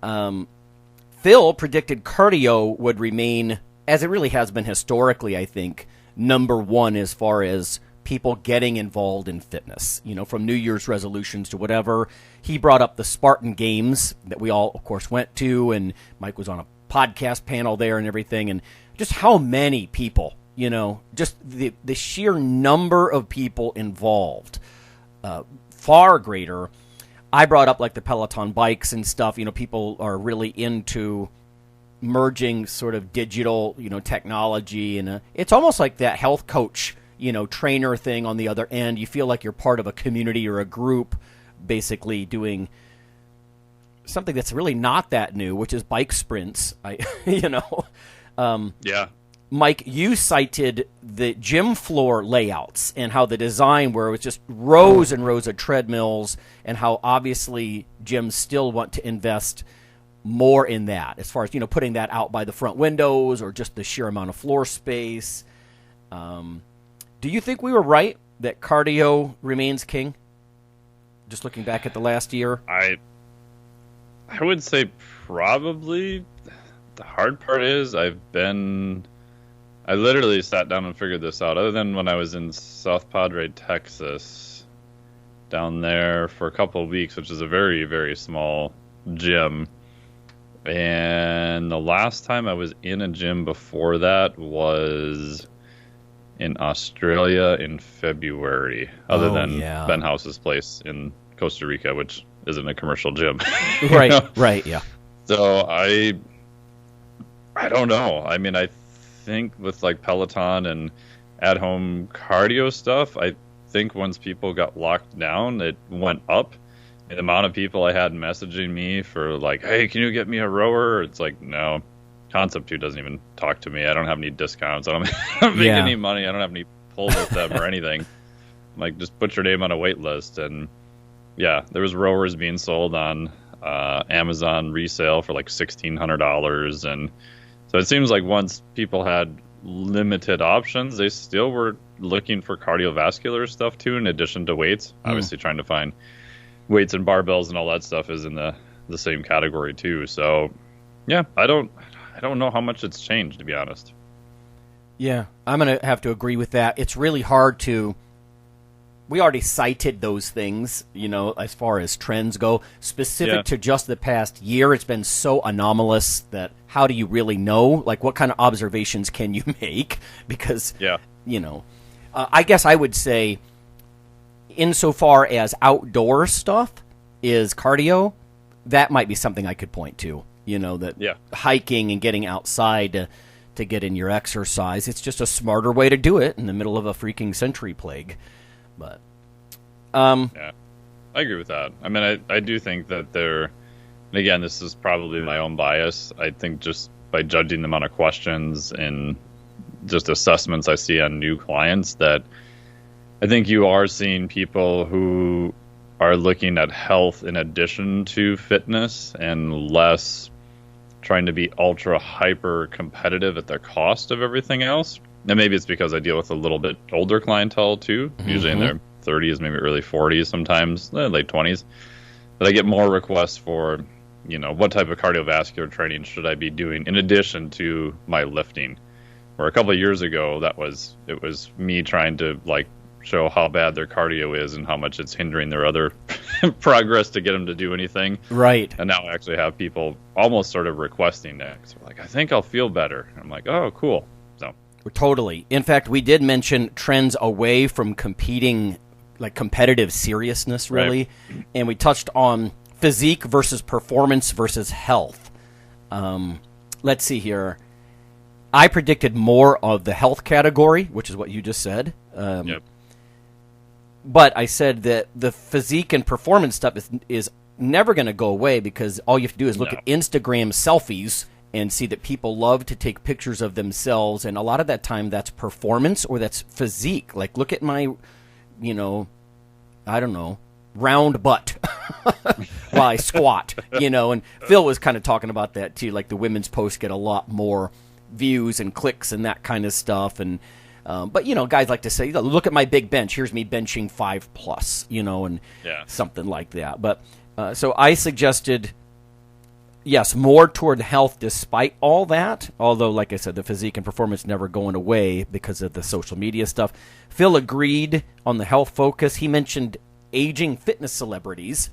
Phil predicted cardio would remain, as it really has been historically, I think, number one as far as people getting involved in fitness. You know, from New Year's resolutions to whatever. He brought up the Spartan Games that we all, of course, went to, and Mike was on a podcast panel there and everything, and just how many people, you know, just the sheer number of people involved, far greater. I brought up like the Peloton bikes and stuff. People are really into merging sort of digital, technology, and it's almost like that health coach, trainer thing on the other end. You feel like you're part of a community or a group, basically doing something that's really not that new, which is bike sprints. Yeah. Mike, you cited the gym floor layouts and how the design where it was just rows and rows of treadmills, and how obviously gyms still want to invest more in that as far as, putting that out by the front windows or just the sheer amount of floor space. Do you think we were right that cardio remains king? Just looking back at the last year? I would say probably. The hard part is I literally sat down and figured this out. Other than when I was in South Padre, Texas, down there for a couple of weeks, which is a very, very small gym. And the last time I was in a gym before that was in Australia in February, other than Ben House's place in Costa Rica, which isn't a commercial gym. Right, right, yeah. So I don't know. I mean, I think with like Peloton and at-home cardio stuff, I think once people got locked down, it went up. And the amount of people I had messaging me for like, hey, can you get me a rower? It's like, no. Concept 2 doesn't even talk to me. I don't have any discounts. I don't make any money. I don't have any pull with them or anything. I'm like, just put your name on a wait list. And yeah, there was rowers being sold on Amazon resale for like $1,600. And so it seems like once people had limited options, they still were looking for cardiovascular stuff too, in addition to weights. Obviously trying to find weights and barbells and all that stuff is in the same category too. So yeah, I don't know how much it's changed, to be honest. Yeah, I'm going to have to agree with that. It's really hard to... We already cited those things, as far as trends go. Specific to just the past year, it's been so anomalous that how do you really know? Like, what kind of observations can you make? Because, I guess I would say, insofar as outdoor stuff is cardio, that might be something I could point to. Hiking and getting outside to get in your exercise. It's just a smarter way to do it in the middle of a freaking century plague. But yeah, I agree with that. I mean, I do think that and again, this is probably my own bias. I think just by judging the amount of questions and just assessments I see on new clients, that I think you are seeing people who are looking at health in addition to fitness and less trying to be ultra hyper competitive at the cost of everything else. And maybe it's because I deal with a little bit older clientele too, usually in their 30s, maybe early 40s, sometimes late 20s. But I get more requests for, what type of cardiovascular training should I be doing in addition to my lifting? Where a couple of years ago, it was me trying to like show how bad their cardio is and how much it's hindering their other progress to get them to do anything. Right. And now I actually have people almost sort of requesting that. So like, I think I'll feel better. I'm like, oh, cool. So. Totally. In fact, we did mention trends away from competing, like competitive seriousness, really. Right. And we touched on physique versus performance versus health. Let's see here. I predicted more of the health category, which is what you just said. But I said that the physique and performance stuff is never going to go away, because all you have to do is look at Instagram selfies and see that people love to take pictures of themselves, and a lot of that time that's performance or that's physique. Like, look at my, I don't know, round butt while I squat, and Phil was kind of talking about that too. Like, the women's posts get a lot more views and clicks and that kind of stuff, and but guys like to say, look at my big bench. Here's me benching 5+, and something like that. But so I suggested, yes, more toward health despite all that. Although, like I said, the physique and performance never going away because of the social media stuff. Phil agreed on the health focus. He mentioned aging fitness celebrities,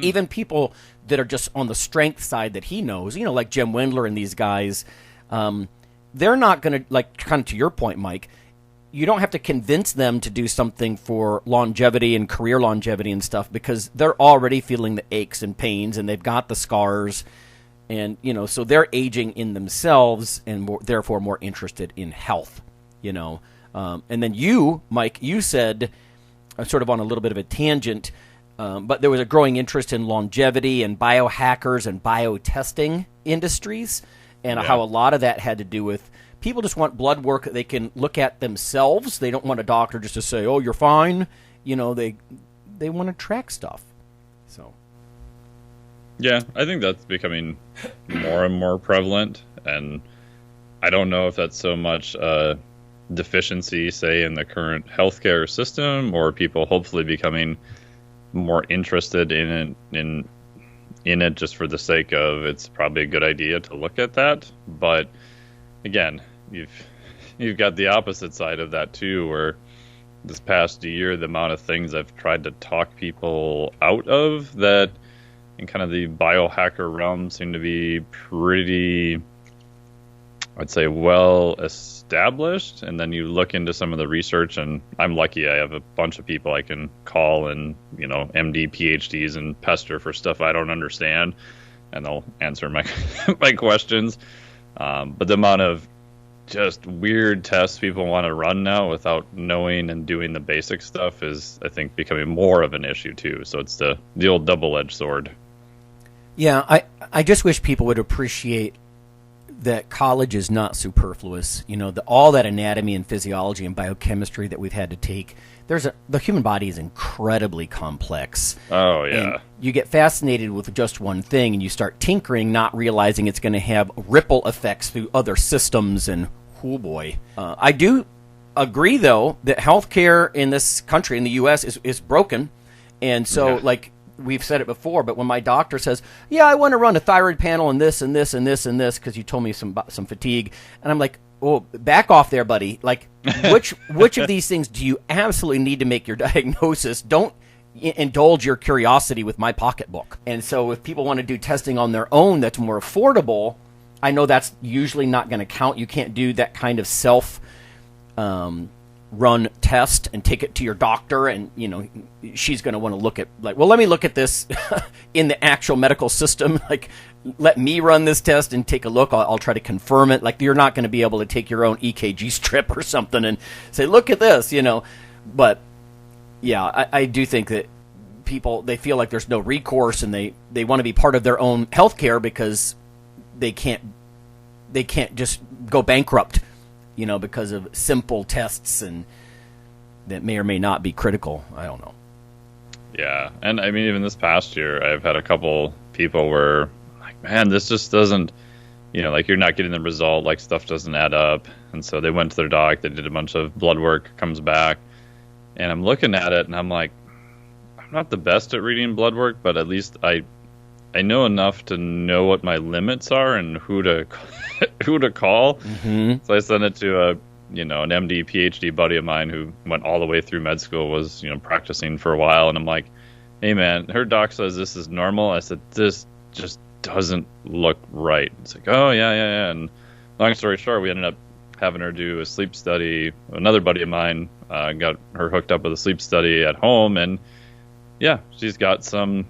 even people that are just on the strength side that he knows, like Jim Wendler and these guys. They're not going to, like, kind of to your point, Mike, you don't have to convince them to do something for longevity and career longevity and stuff, because they're already feeling the aches and pains, and they've got the scars, and so they're aging in themselves, and therefore more interested in health. And then you, Mike, you said, sort of on a little bit of a tangent, but there was a growing interest in longevity and biohackers and biotesting industries, and how a lot of that had to do with people just want blood work that they can look at themselves. They don't want a doctor just to say, "Oh, you're fine." They want to track stuff. So, yeah, I think that's becoming more and more prevalent, and I don't know if that's so much deficiency, say, in the current healthcare system, or people hopefully becoming more interested in it just for the sake of it's probably a good idea to look at that. But again, you've got the opposite side of that too, where this past year, the amount of things I've tried to talk people out of that in kind of the biohacker realm seem to be pretty, I'd say, well established. And then you look into some of the research, and I'm lucky I have a bunch of people I can call and, MD, PhDs, and pester for stuff I don't understand, and they'll answer my my questions. But the amount of just weird tests people want to run now without knowing and doing the basic stuff is, I think, becoming more of an issue too. So it's the old double-edged sword. Yeah, I just wish people would appreciate that college is not superfluous. All that anatomy and physiology and biochemistry that we've had to take. The human body is incredibly complex. Oh, yeah. And you get fascinated with just one thing, and you start tinkering, not realizing it's going to have ripple effects through other systems, and oh boy. I do agree, though, that healthcare in this country, in the U.S., is broken. And so, we've said it before, but when my doctor says, "Yeah, I want to run a thyroid panel and this and this and this and this," because you told me some fatigue, and I'm like, "Oh, back off there, buddy. Like, which of these things do you absolutely need to make your diagnosis? Don't indulge your curiosity with my pocketbook." And so, if people want to do testing on their own, that's more affordable. I know that's usually not going to count. You can't do that kind of self run test and take it to your doctor, and she's going to want to look at, well, let me look at this in the actual medical system. Let me run this test and take a look. I'll try to confirm it. You're not going to be able to take your own EKG strip or something and say, "Look at this," But yeah, I do think that people, they feel like there's no recourse, and they want to be part of their own healthcare because they can't just go bankrupt, because of simple tests and that may or may not be critical. I don't know. Yeah, and I mean, even this past year, I've had a couple people where, man, this just doesn't, you're not getting the result, stuff doesn't add up. And so they went to their doc, they did a bunch of blood work, comes back, and I'm looking at it, and I'm like, I'm not the best at reading blood work, but at least I know enough to know what my limits are and who to call. Mm-hmm. So I sent it to an MD, PhD buddy of mine who went all the way through med school, was practicing for a while, and I'm like, "Hey man, her doc says this is normal." I said, "This just doesn't look right." It's like, "Oh yeah." And long story short, we ended up having her do a sleep study. Another buddy of mine got her hooked up with a sleep study at home, and yeah, she's got some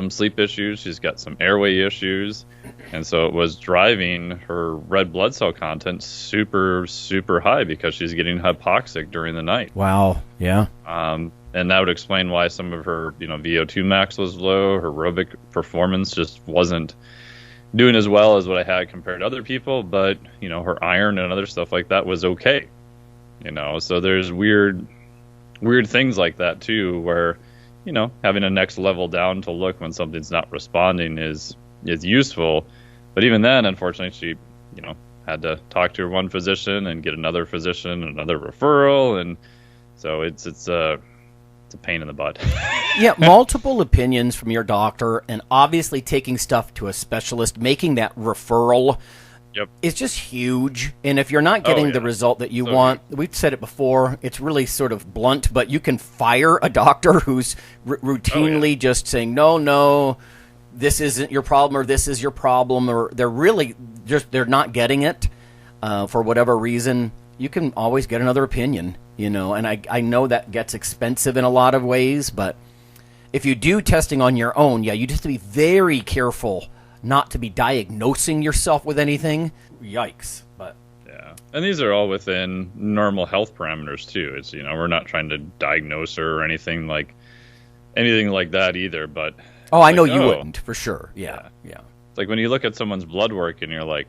sleep issues, she's got some airway issues, and so it was driving her red blood cell content super, super high because she's getting hypoxic during the night. Wow, yeah. And that would explain why some of her, VO2 max was low, her aerobic performance just wasn't doing as well as what I had compared to other people, but, her iron and other stuff like that was okay. So there's weird things like that too, where having a next level down to look when something's not responding is useful. But even then, unfortunately, she, had to talk to her one physician and get another physician, another referral. And so it's a pain in the butt. Yeah, multiple opinions from your doctor, and obviously taking stuff to a specialist, making that referral. Yep. It's just huge. And if you're not getting the result that you want, we've said it before, it's really sort of blunt, but you can fire a doctor who's routinely just saying, no, this isn't your problem, or this is your problem, or they're really just, they're not getting it for whatever reason. you can always get another opinion, and I know that gets expensive in a lot of ways, but if you do testing on your own, you just have to be very careful not to be diagnosing yourself with anything. Yikes. But yeah. And these are all within normal health parameters too. It's, we're not trying to diagnose her or anything like that either, but I know you wouldn't, for sure. Yeah. It's like when you look at someone's blood work and you're like,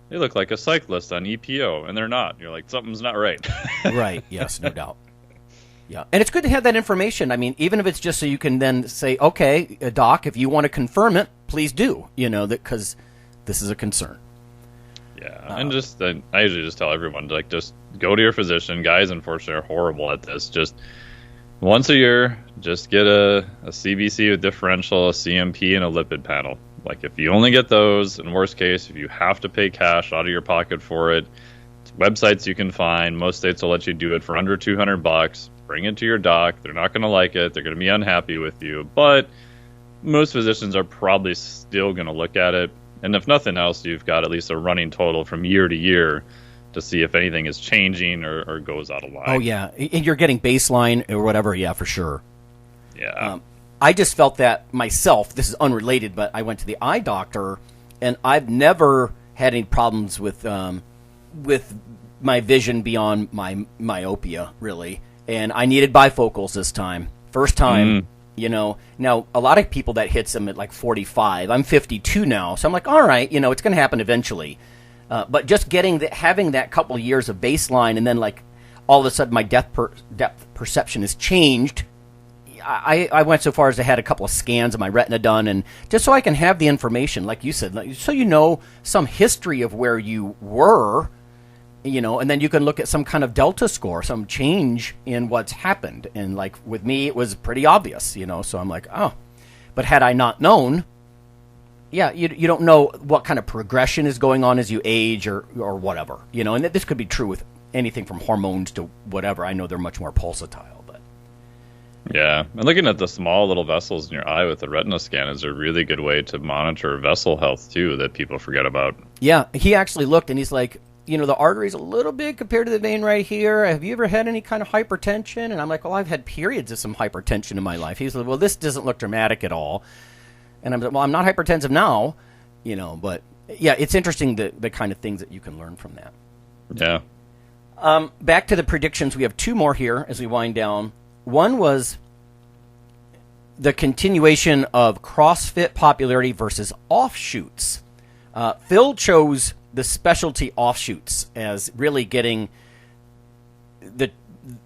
they look like a cyclist on EPO, and they're not. You're like, something's not right. Right, yes, no doubt. Yeah, and it's good to have that information. I mean, even if it's just so you can then say, okay, doc, if you want to confirm it, please do, because this is a concern. Yeah, and I usually just tell everyone, like, just go to your physician. Guys, unfortunately, are horrible at this. Just once a year, just get a CBC with differential, a CMP, and a lipid panel. Like, if you only get those, in worst case, if you have to pay cash out of your pocket for it, websites you can find. Most states will let you do it for under $200. Bring it to your doc. They're not going to like it. They're going to be unhappy with you. But most physicians are probably still going to look at it. And if nothing else, you've got at least a running total from year to year to see if anything is changing or goes out of line. Oh, yeah. And you're getting baseline or whatever. Yeah, for sure. Yeah. I just felt that myself. This is unrelated, but I went to the eye doctor, and I've never had any problems with my vision beyond my myopia, really. And I needed bifocals this time. First time, Now, a lot of people that hits them at like 45. I'm 52 now, so I'm like, all right, it's going to happen eventually. But just having that couple of years of baseline, and then like all of a sudden my depth perception has changed. I went so far as I had a couple of scans of my retina done, and just so I can have the information, like you said, so some history of where you were, and then you can look at some kind of delta score, some change in what's happened. And like with me, it was pretty obvious, so I'm like, oh. But had I not known, you don't know what kind of progression is going on as you age or whatever, and this could be true with anything from hormones to whatever. I know they're much more pulsatile. Yeah, and looking at the small little vessels in your eye with the retina scan is a really good way to monitor vessel health, too, that people forget about. Yeah, he actually looked, and he's like, the artery's a little big compared to the vein right here. Have you ever had any kind of hypertension? And I'm like, well, I've had periods of some hypertension in my life. He's like, well, this doesn't look dramatic at all. And I'm like, well, I'm not hypertensive now, but, yeah, it's interesting the kind of things that you can learn from that. Yeah. Back to the predictions. We have two more here as we wind down. One was the continuation of CrossFit popularity versus offshoots. Phil chose the specialty offshoots as really getting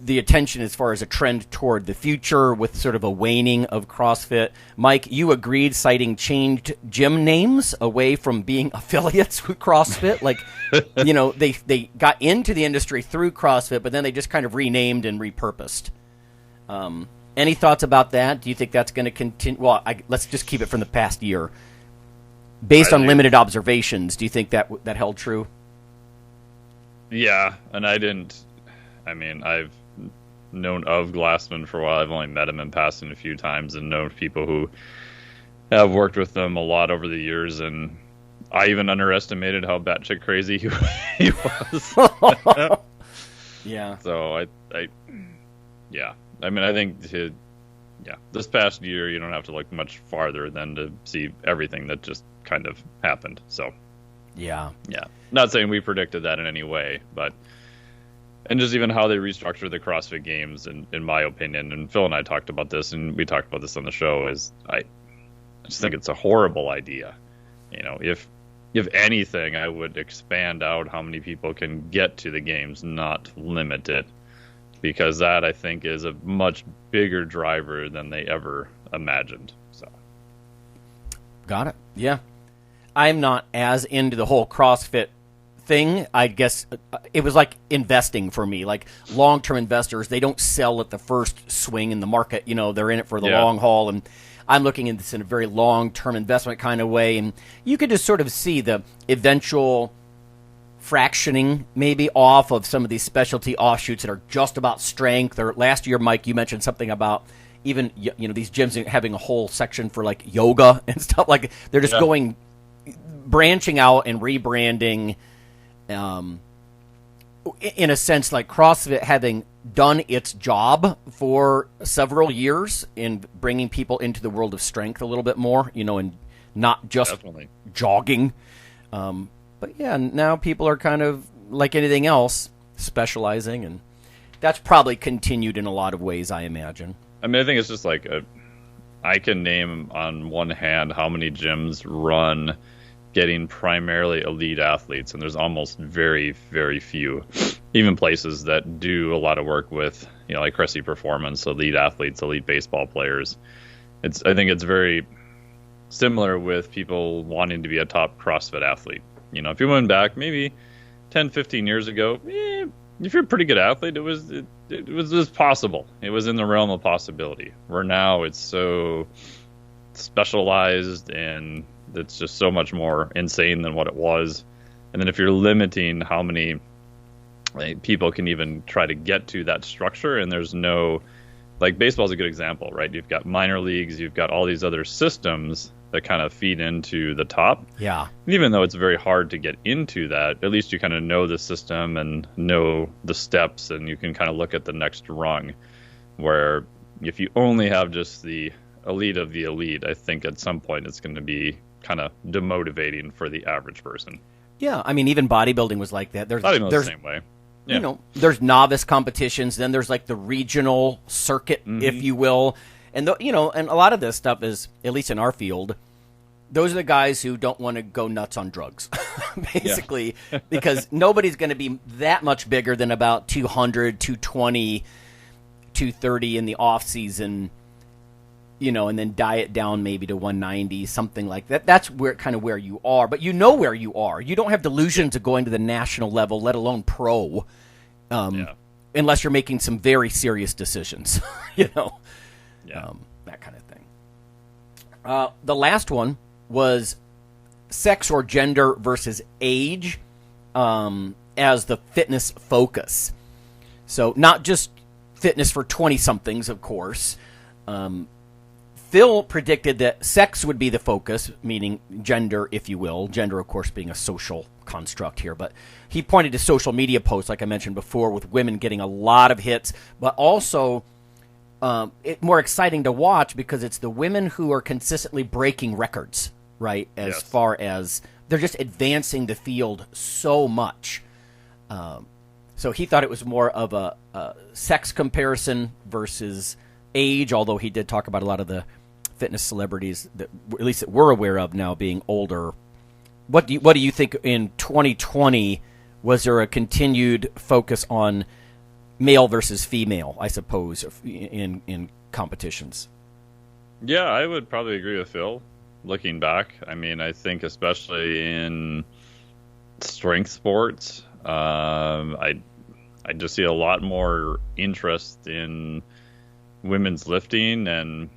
the attention as far as a trend toward the future with sort of a waning of CrossFit. Mike, you agreed, citing changed gym names away from being affiliates with CrossFit. Like, they got into the industry through CrossFit, but then they just kind of renamed and repurposed. Any thoughts about that? Do you think that's going to continue? Well, let's just keep it from the past year. Based on limited observations, do you think that held true? Yeah, and I've known of Glassman for a while. I've only met him in passing a few times and known people who have worked with them a lot over the years, and I even underestimated how batshit crazy he was. Yeah. So I think this past year, you don't have to look much farther than to see everything that just kind of happened. So, yeah. Not saying we predicted that in any way, and just even how they restructured the CrossFit Games, in my opinion, and Phil and I talked about this, and we talked about this on the show, is I just think it's a horrible idea. If anything, I would expand out how many people can get to the games, not limit it. Because that, I think, is a much bigger driver than they ever imagined. So, got it. Yeah. I'm not as into the whole CrossFit thing. I guess it was like investing for me. Like long-term investors, they don't sell at the first swing in the market. They're in it for the long haul. And I'm looking at this in a very long-term investment kind of way. And you could just sort of see the eventual fractioning maybe off of some of these specialty offshoots that are just about strength. Or last year, Mike, you mentioned something about even these gyms having a whole section for like yoga and stuff. Like they're just branching out and rebranding. in a sense, like CrossFit having done its job for several years in bringing people into the world of strength a little bit more, and not just Definitely. jogging. But yeah, now people are kind of like anything else, specializing, and that's probably continued in a lot of ways, I imagine. I mean, I think it's just like I can name on one hand how many gyms run getting primarily elite athletes, and there's almost very, very few. Even places that do a lot of work with, like Cressy Performance, elite athletes, elite baseball players. I think it's very similar with people wanting to be a top CrossFit athlete. If you went back maybe 10, 15 years ago, if you're a pretty good athlete, it was possible. It was in the realm of possibility. Where now it's so specialized and it's just so much more insane than what it was. And then if you're limiting how many people can even try to get to that structure, and there's no, like baseball's a good example, right? You've got minor leagues, you've got all these other systems that kind of feed into the top. Yeah. And even though it's very hard to get into that, at least you kind of know the system and know the steps, and you can kind of look at the next rung. Where if you only have just the elite of the elite, I think at some point it's going to be kind of demotivating for the average person. Yeah, I mean, even bodybuilding was like that. There's the same way. Yeah. There's novice competitions, then there's like the regional circuit, if you will. And, and a lot of this stuff is, at least in our field, those are the guys who don't want to go nuts on drugs, basically, because nobody's going to be that much bigger than about 200, 220, 230 in the off season, and then diet down maybe to 190, something like that. That's where you are, but where you are. You don't have delusions of going to the national level, let alone pro, unless you're making some very serious decisions, that kind of thing. The last one was sex or gender versus age as the fitness focus. So not just fitness for 20-somethings, of course. Phil predicted that sex would be the focus, meaning gender, if you will. Gender, of course, being a social construct here. But he pointed to social media posts, like I mentioned before, with women getting a lot of hits, but also more exciting to watch because it's the women who are consistently breaking records, right? As far as they're just advancing the field so much. So he thought it was more of a sex comparison versus age, although he did talk about a lot of the fitness celebrities that, at least that we're aware of now, being older. What do you think in 2020? Was there a continued focus on male versus female, I suppose, in competitions? Yeah, I would probably agree with Phil. Looking back, I mean, I think especially in strength sports, I just see a lot more interest in women's lifting, and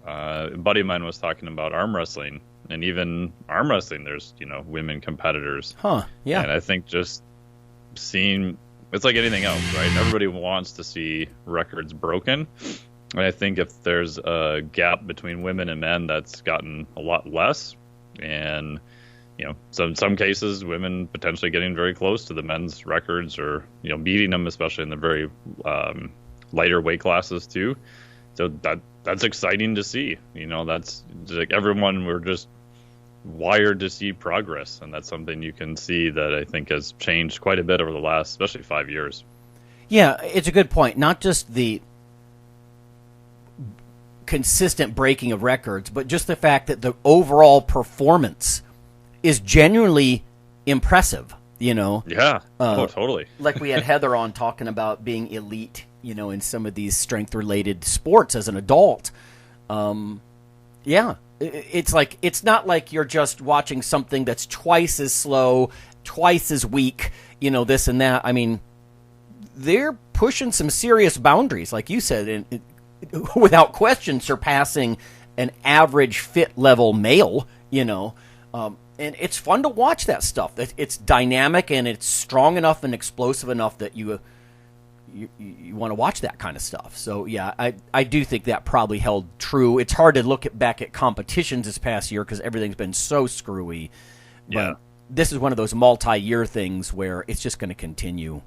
a buddy of mine was talking about arm wrestling, and even arm wrestling, there's women competitors. Yeah. And I think just seeing, it's like anything else, right? Everybody wants to see records broken, and I think if there's a gap between women and men, that's gotten a lot less, and some cases, women potentially getting very close to the men's records, or beating them, especially in the very lighter weight classes too. So that's exciting to see. That's like everyone, we're just wired to see progress, and that's something you can see that I think has changed quite a bit over the last, especially 5 years. Yeah, it's a good point. Not just the consistent breaking of records, but just the fact that the overall performance is genuinely impressive, Yeah, totally. Like we had Heather on talking about being elite, in some of these strength-related sports as an adult. It's like, it's not like you're just watching something that's twice as slow, twice as weak, this and that. I mean, they're pushing some serious boundaries, like you said, and without question surpassing an average fit level male, and it's fun to watch that stuff. It's dynamic, and it's strong enough and explosive enough that you want to watch that kind of stuff. So, yeah, I do think that probably held true. It's hard to look back at competitions this past year because everything's been so screwy. But this is one of those multi-year things where it's just going to continue.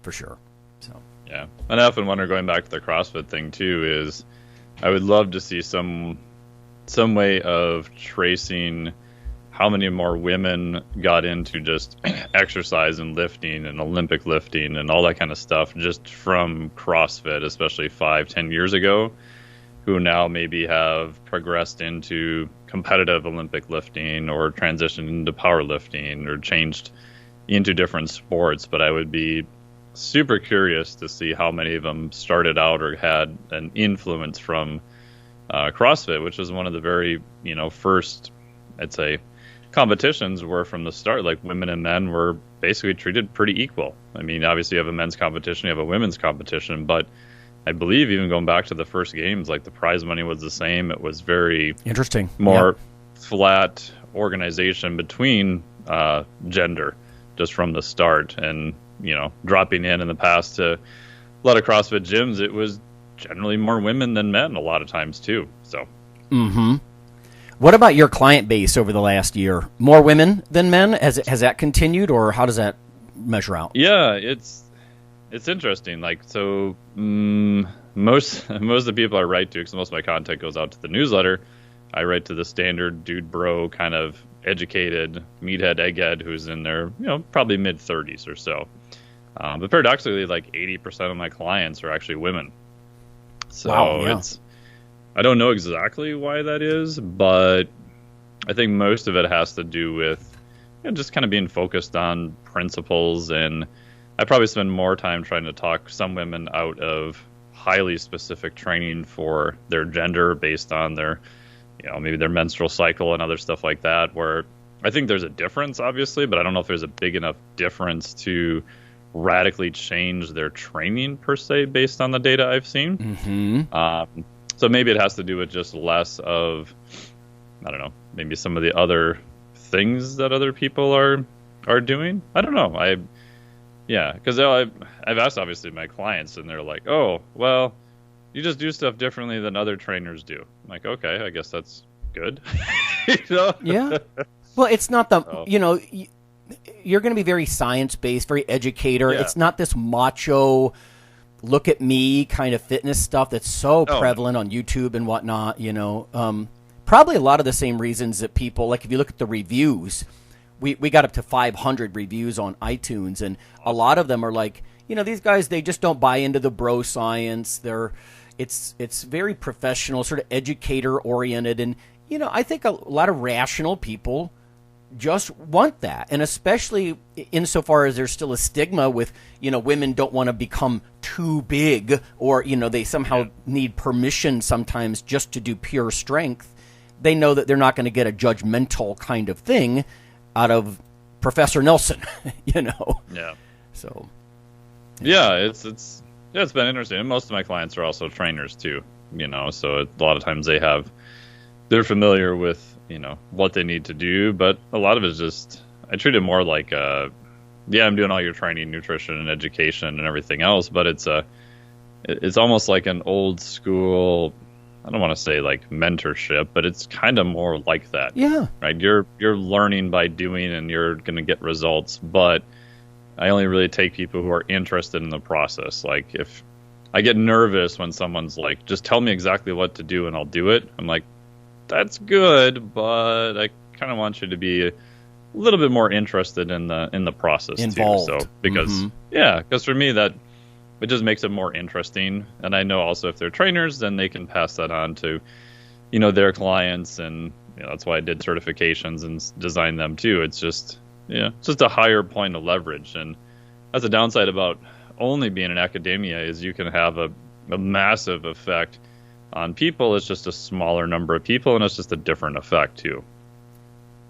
for sure. So yeah, and I often wonder, going back to the CrossFit thing too, is I would love to see some way of tracing how many more women got into just exercise and lifting and Olympic lifting and all that kind of stuff just from CrossFit, especially 5-10 years ago, who now maybe have progressed into competitive Olympic lifting or transitioned into powerlifting or changed into different sports. But I would be super curious to see how many of them started out or had an influence from CrossFit, which is one of the very, first, I'd say, competitions where from the start, like, women and men were basically treated pretty equal. I mean, obviously you have a men's competition, you have a women's competition, but I believe even going back to the first games, like, the prize money was the same. It was very interesting, more flat organization between gender just from the start. And, dropping in the past to a lot of CrossFit gyms, it was generally more women than men a lot of times too. So. Mm-hmm. What about your client base over the last year? More women than men? Has that continued, or how does that measure out? Yeah, it's interesting. Like, so most of the people I write to, because most of my content goes out to the newsletter, I write to the standard dude bro kind of educated meathead egghead who's in their probably mid 30s or so. But paradoxically, like 80% of my clients are actually women. So wow, yeah. I don't know exactly why that is, but I think most of it has to do with just kind of being focused on principles. And I probably spend more time trying to talk some women out of highly specific training for their gender based on their, maybe their menstrual cycle and other stuff like that, where I think there's a difference, obviously, but I don't know if there's a big enough difference to radically change their training per se based on the data I've seen. Mm-hmm. So maybe it has to do with just less of, I don't know, maybe some of the other things that other people are doing. I don't know. Because I've asked, obviously, my clients, and they're like, oh, well, you just do stuff differently than other trainers do. I'm like, okay, I guess that's good. Yeah. Well, it's not you're going to be very science-based, very educator. Yeah. It's not this macho, look at me kind of fitness stuff that's so prevalent on YouTube and whatnot, Probably a lot of the same reasons that people, like if you look at the reviews, we got up to 500 reviews on iTunes, and a lot of them are like, these guys, they just don't buy into the bro science. It's very professional, sort of educator-oriented, and, I think a lot of rational people just want that, and especially insofar as there's still a stigma with, women don't want to become too big, or, they somehow need permission sometimes just to do pure strength. They know that they're not going to get a judgmental kind of thing out of Professor Nelson, Yeah. So. Yeah, it's been interesting. And most of my clients are also trainers too, so a lot of times they're familiar with, what they need to do, but a lot of it is just, I treat it more like, I'm doing all your training, nutrition, and education and everything else, but it's almost like an old school, I don't want to say like mentorship, but it's kind of more like that. Yeah. Right? You're learning by doing, and you're going to get results, but I only really take people who are interested in the process. Like, if I get nervous when someone's like, just tell me exactly what to do and I'll do it, I'm like, that's good, but I kind of want you to be a little bit more interested in the process involved too. So because for me that it just makes it more interesting, and I know also if they're trainers, then they can pass that on to their clients, and that's why I did certifications and designed them too. It's just it's just a higher point of leverage, and that's the downside about only being in academia is you can have a massive effect on people. It's just a smaller number of people, and it's just a different effect too.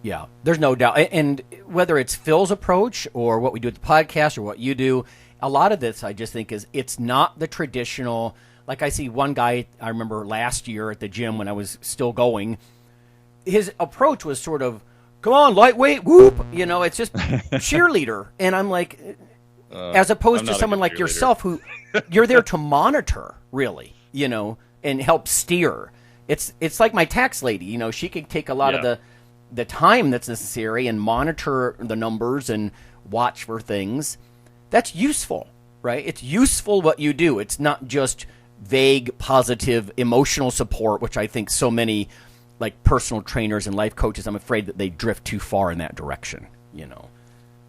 Yeah, there's no doubt. And whether it's Phil's approach or what we do at the podcast or what you do, a lot of this I just think is it's not the traditional, like I see one guy I remember last year at the gym when I was still going, his approach was sort of, come on, lightweight, whoop, it's just cheerleader. And I'm like, as opposed to someone like yourself who you're there to monitor, really, and help steer. It's like my tax lady, she could take a lot of the time that's necessary and monitor the numbers and watch for things. That's useful. right? It's useful what you do. It's not just vague, positive, emotional support, which I think so many like personal trainers and life coaches, I'm afraid that they drift too far in that direction, you know.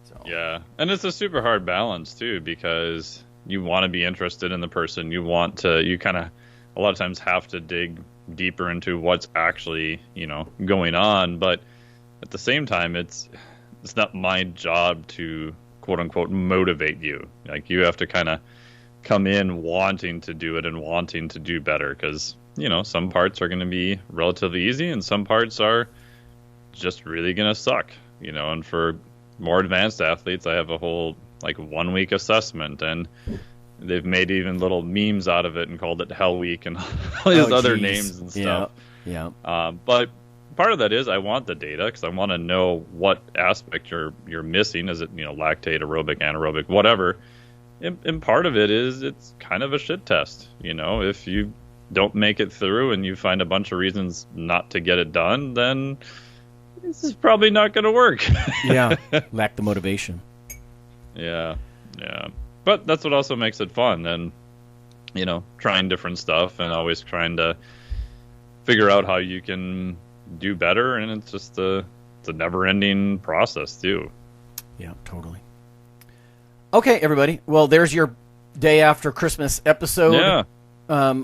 So. Yeah, and it's a super hard balance too, because you want to be interested in the person. You kind of a lot of times have to dig deeper into what's actually, you know, going on, but at the same time, it's not my job to quote unquote motivate you. Like, you have to kind of come in wanting to do it and wanting to do better, because, you know, some parts are going to be relatively easy and some parts are just really going to suck, you know. And for more advanced athletes, I have a whole like 1 week assessment, and they've made even little memes out of it and called it Hell Week and all these other names and stuff. Yeah. But part of that is I want the data, because I want to know what aspect you're missing. Is it, you know, lactate, aerobic, anaerobic, whatever. And part of it is it's kind of a shit test. You know, if you don't make it through and you find a bunch of reasons not to get it done, then this is probably not going to work. Yeah, lack the motivation. Yeah. But that's what also makes it fun, and, you know, trying different stuff and always trying to figure out how you can do better, and it's just it's a never-ending process too. Yeah, totally. Okay, everybody. Well, there's your day after Christmas episode. Yeah.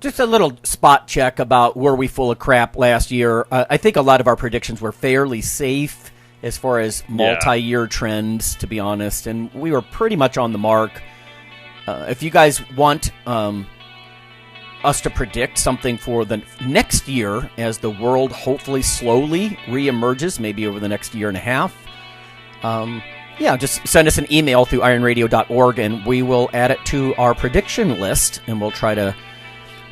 Just a little spot check about were we full of crap last year. I think a lot of our predictions were fairly safe as far as multi-year trends, to be honest, and we were pretty much on the mark. If you guys want us to predict something for the next year as the world hopefully slowly reemerges, maybe over the next year and a half, just send us an email through ironradio.org, and we will add it to our prediction list, and we'll try to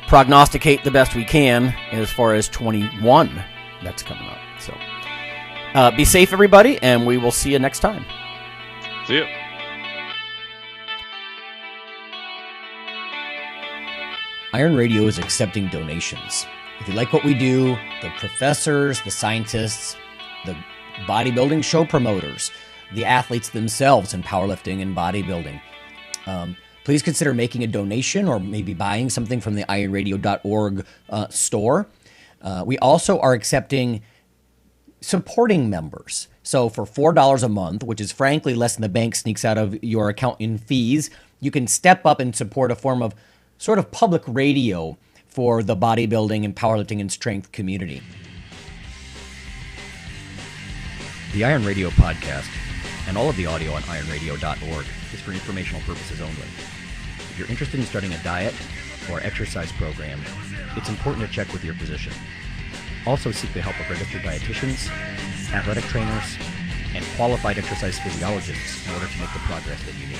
prognosticate the best we can as far as 21 that's coming up. So be safe, everybody, and we will see you next time. See you. Iron Radio is accepting donations. If you like what we do, the professors, the scientists, the bodybuilding show promoters, the athletes themselves in powerlifting and bodybuilding, please consider making a donation or maybe buying something from the ironradio.org store. We also are accepting supporting members. So for $4 a month, which is frankly less than the bank sneaks out of your account in fees, you can step up and support a form of sort of public radio for the bodybuilding and powerlifting and strength community. The Iron Radio podcast and all of the audio on ironradio.org is for informational purposes only. If you're interested in starting a diet or exercise program, it's important to check with your physician. Also seek the help of registered dietitians, athletic trainers, and qualified exercise physiologists in order to make the progress that you need.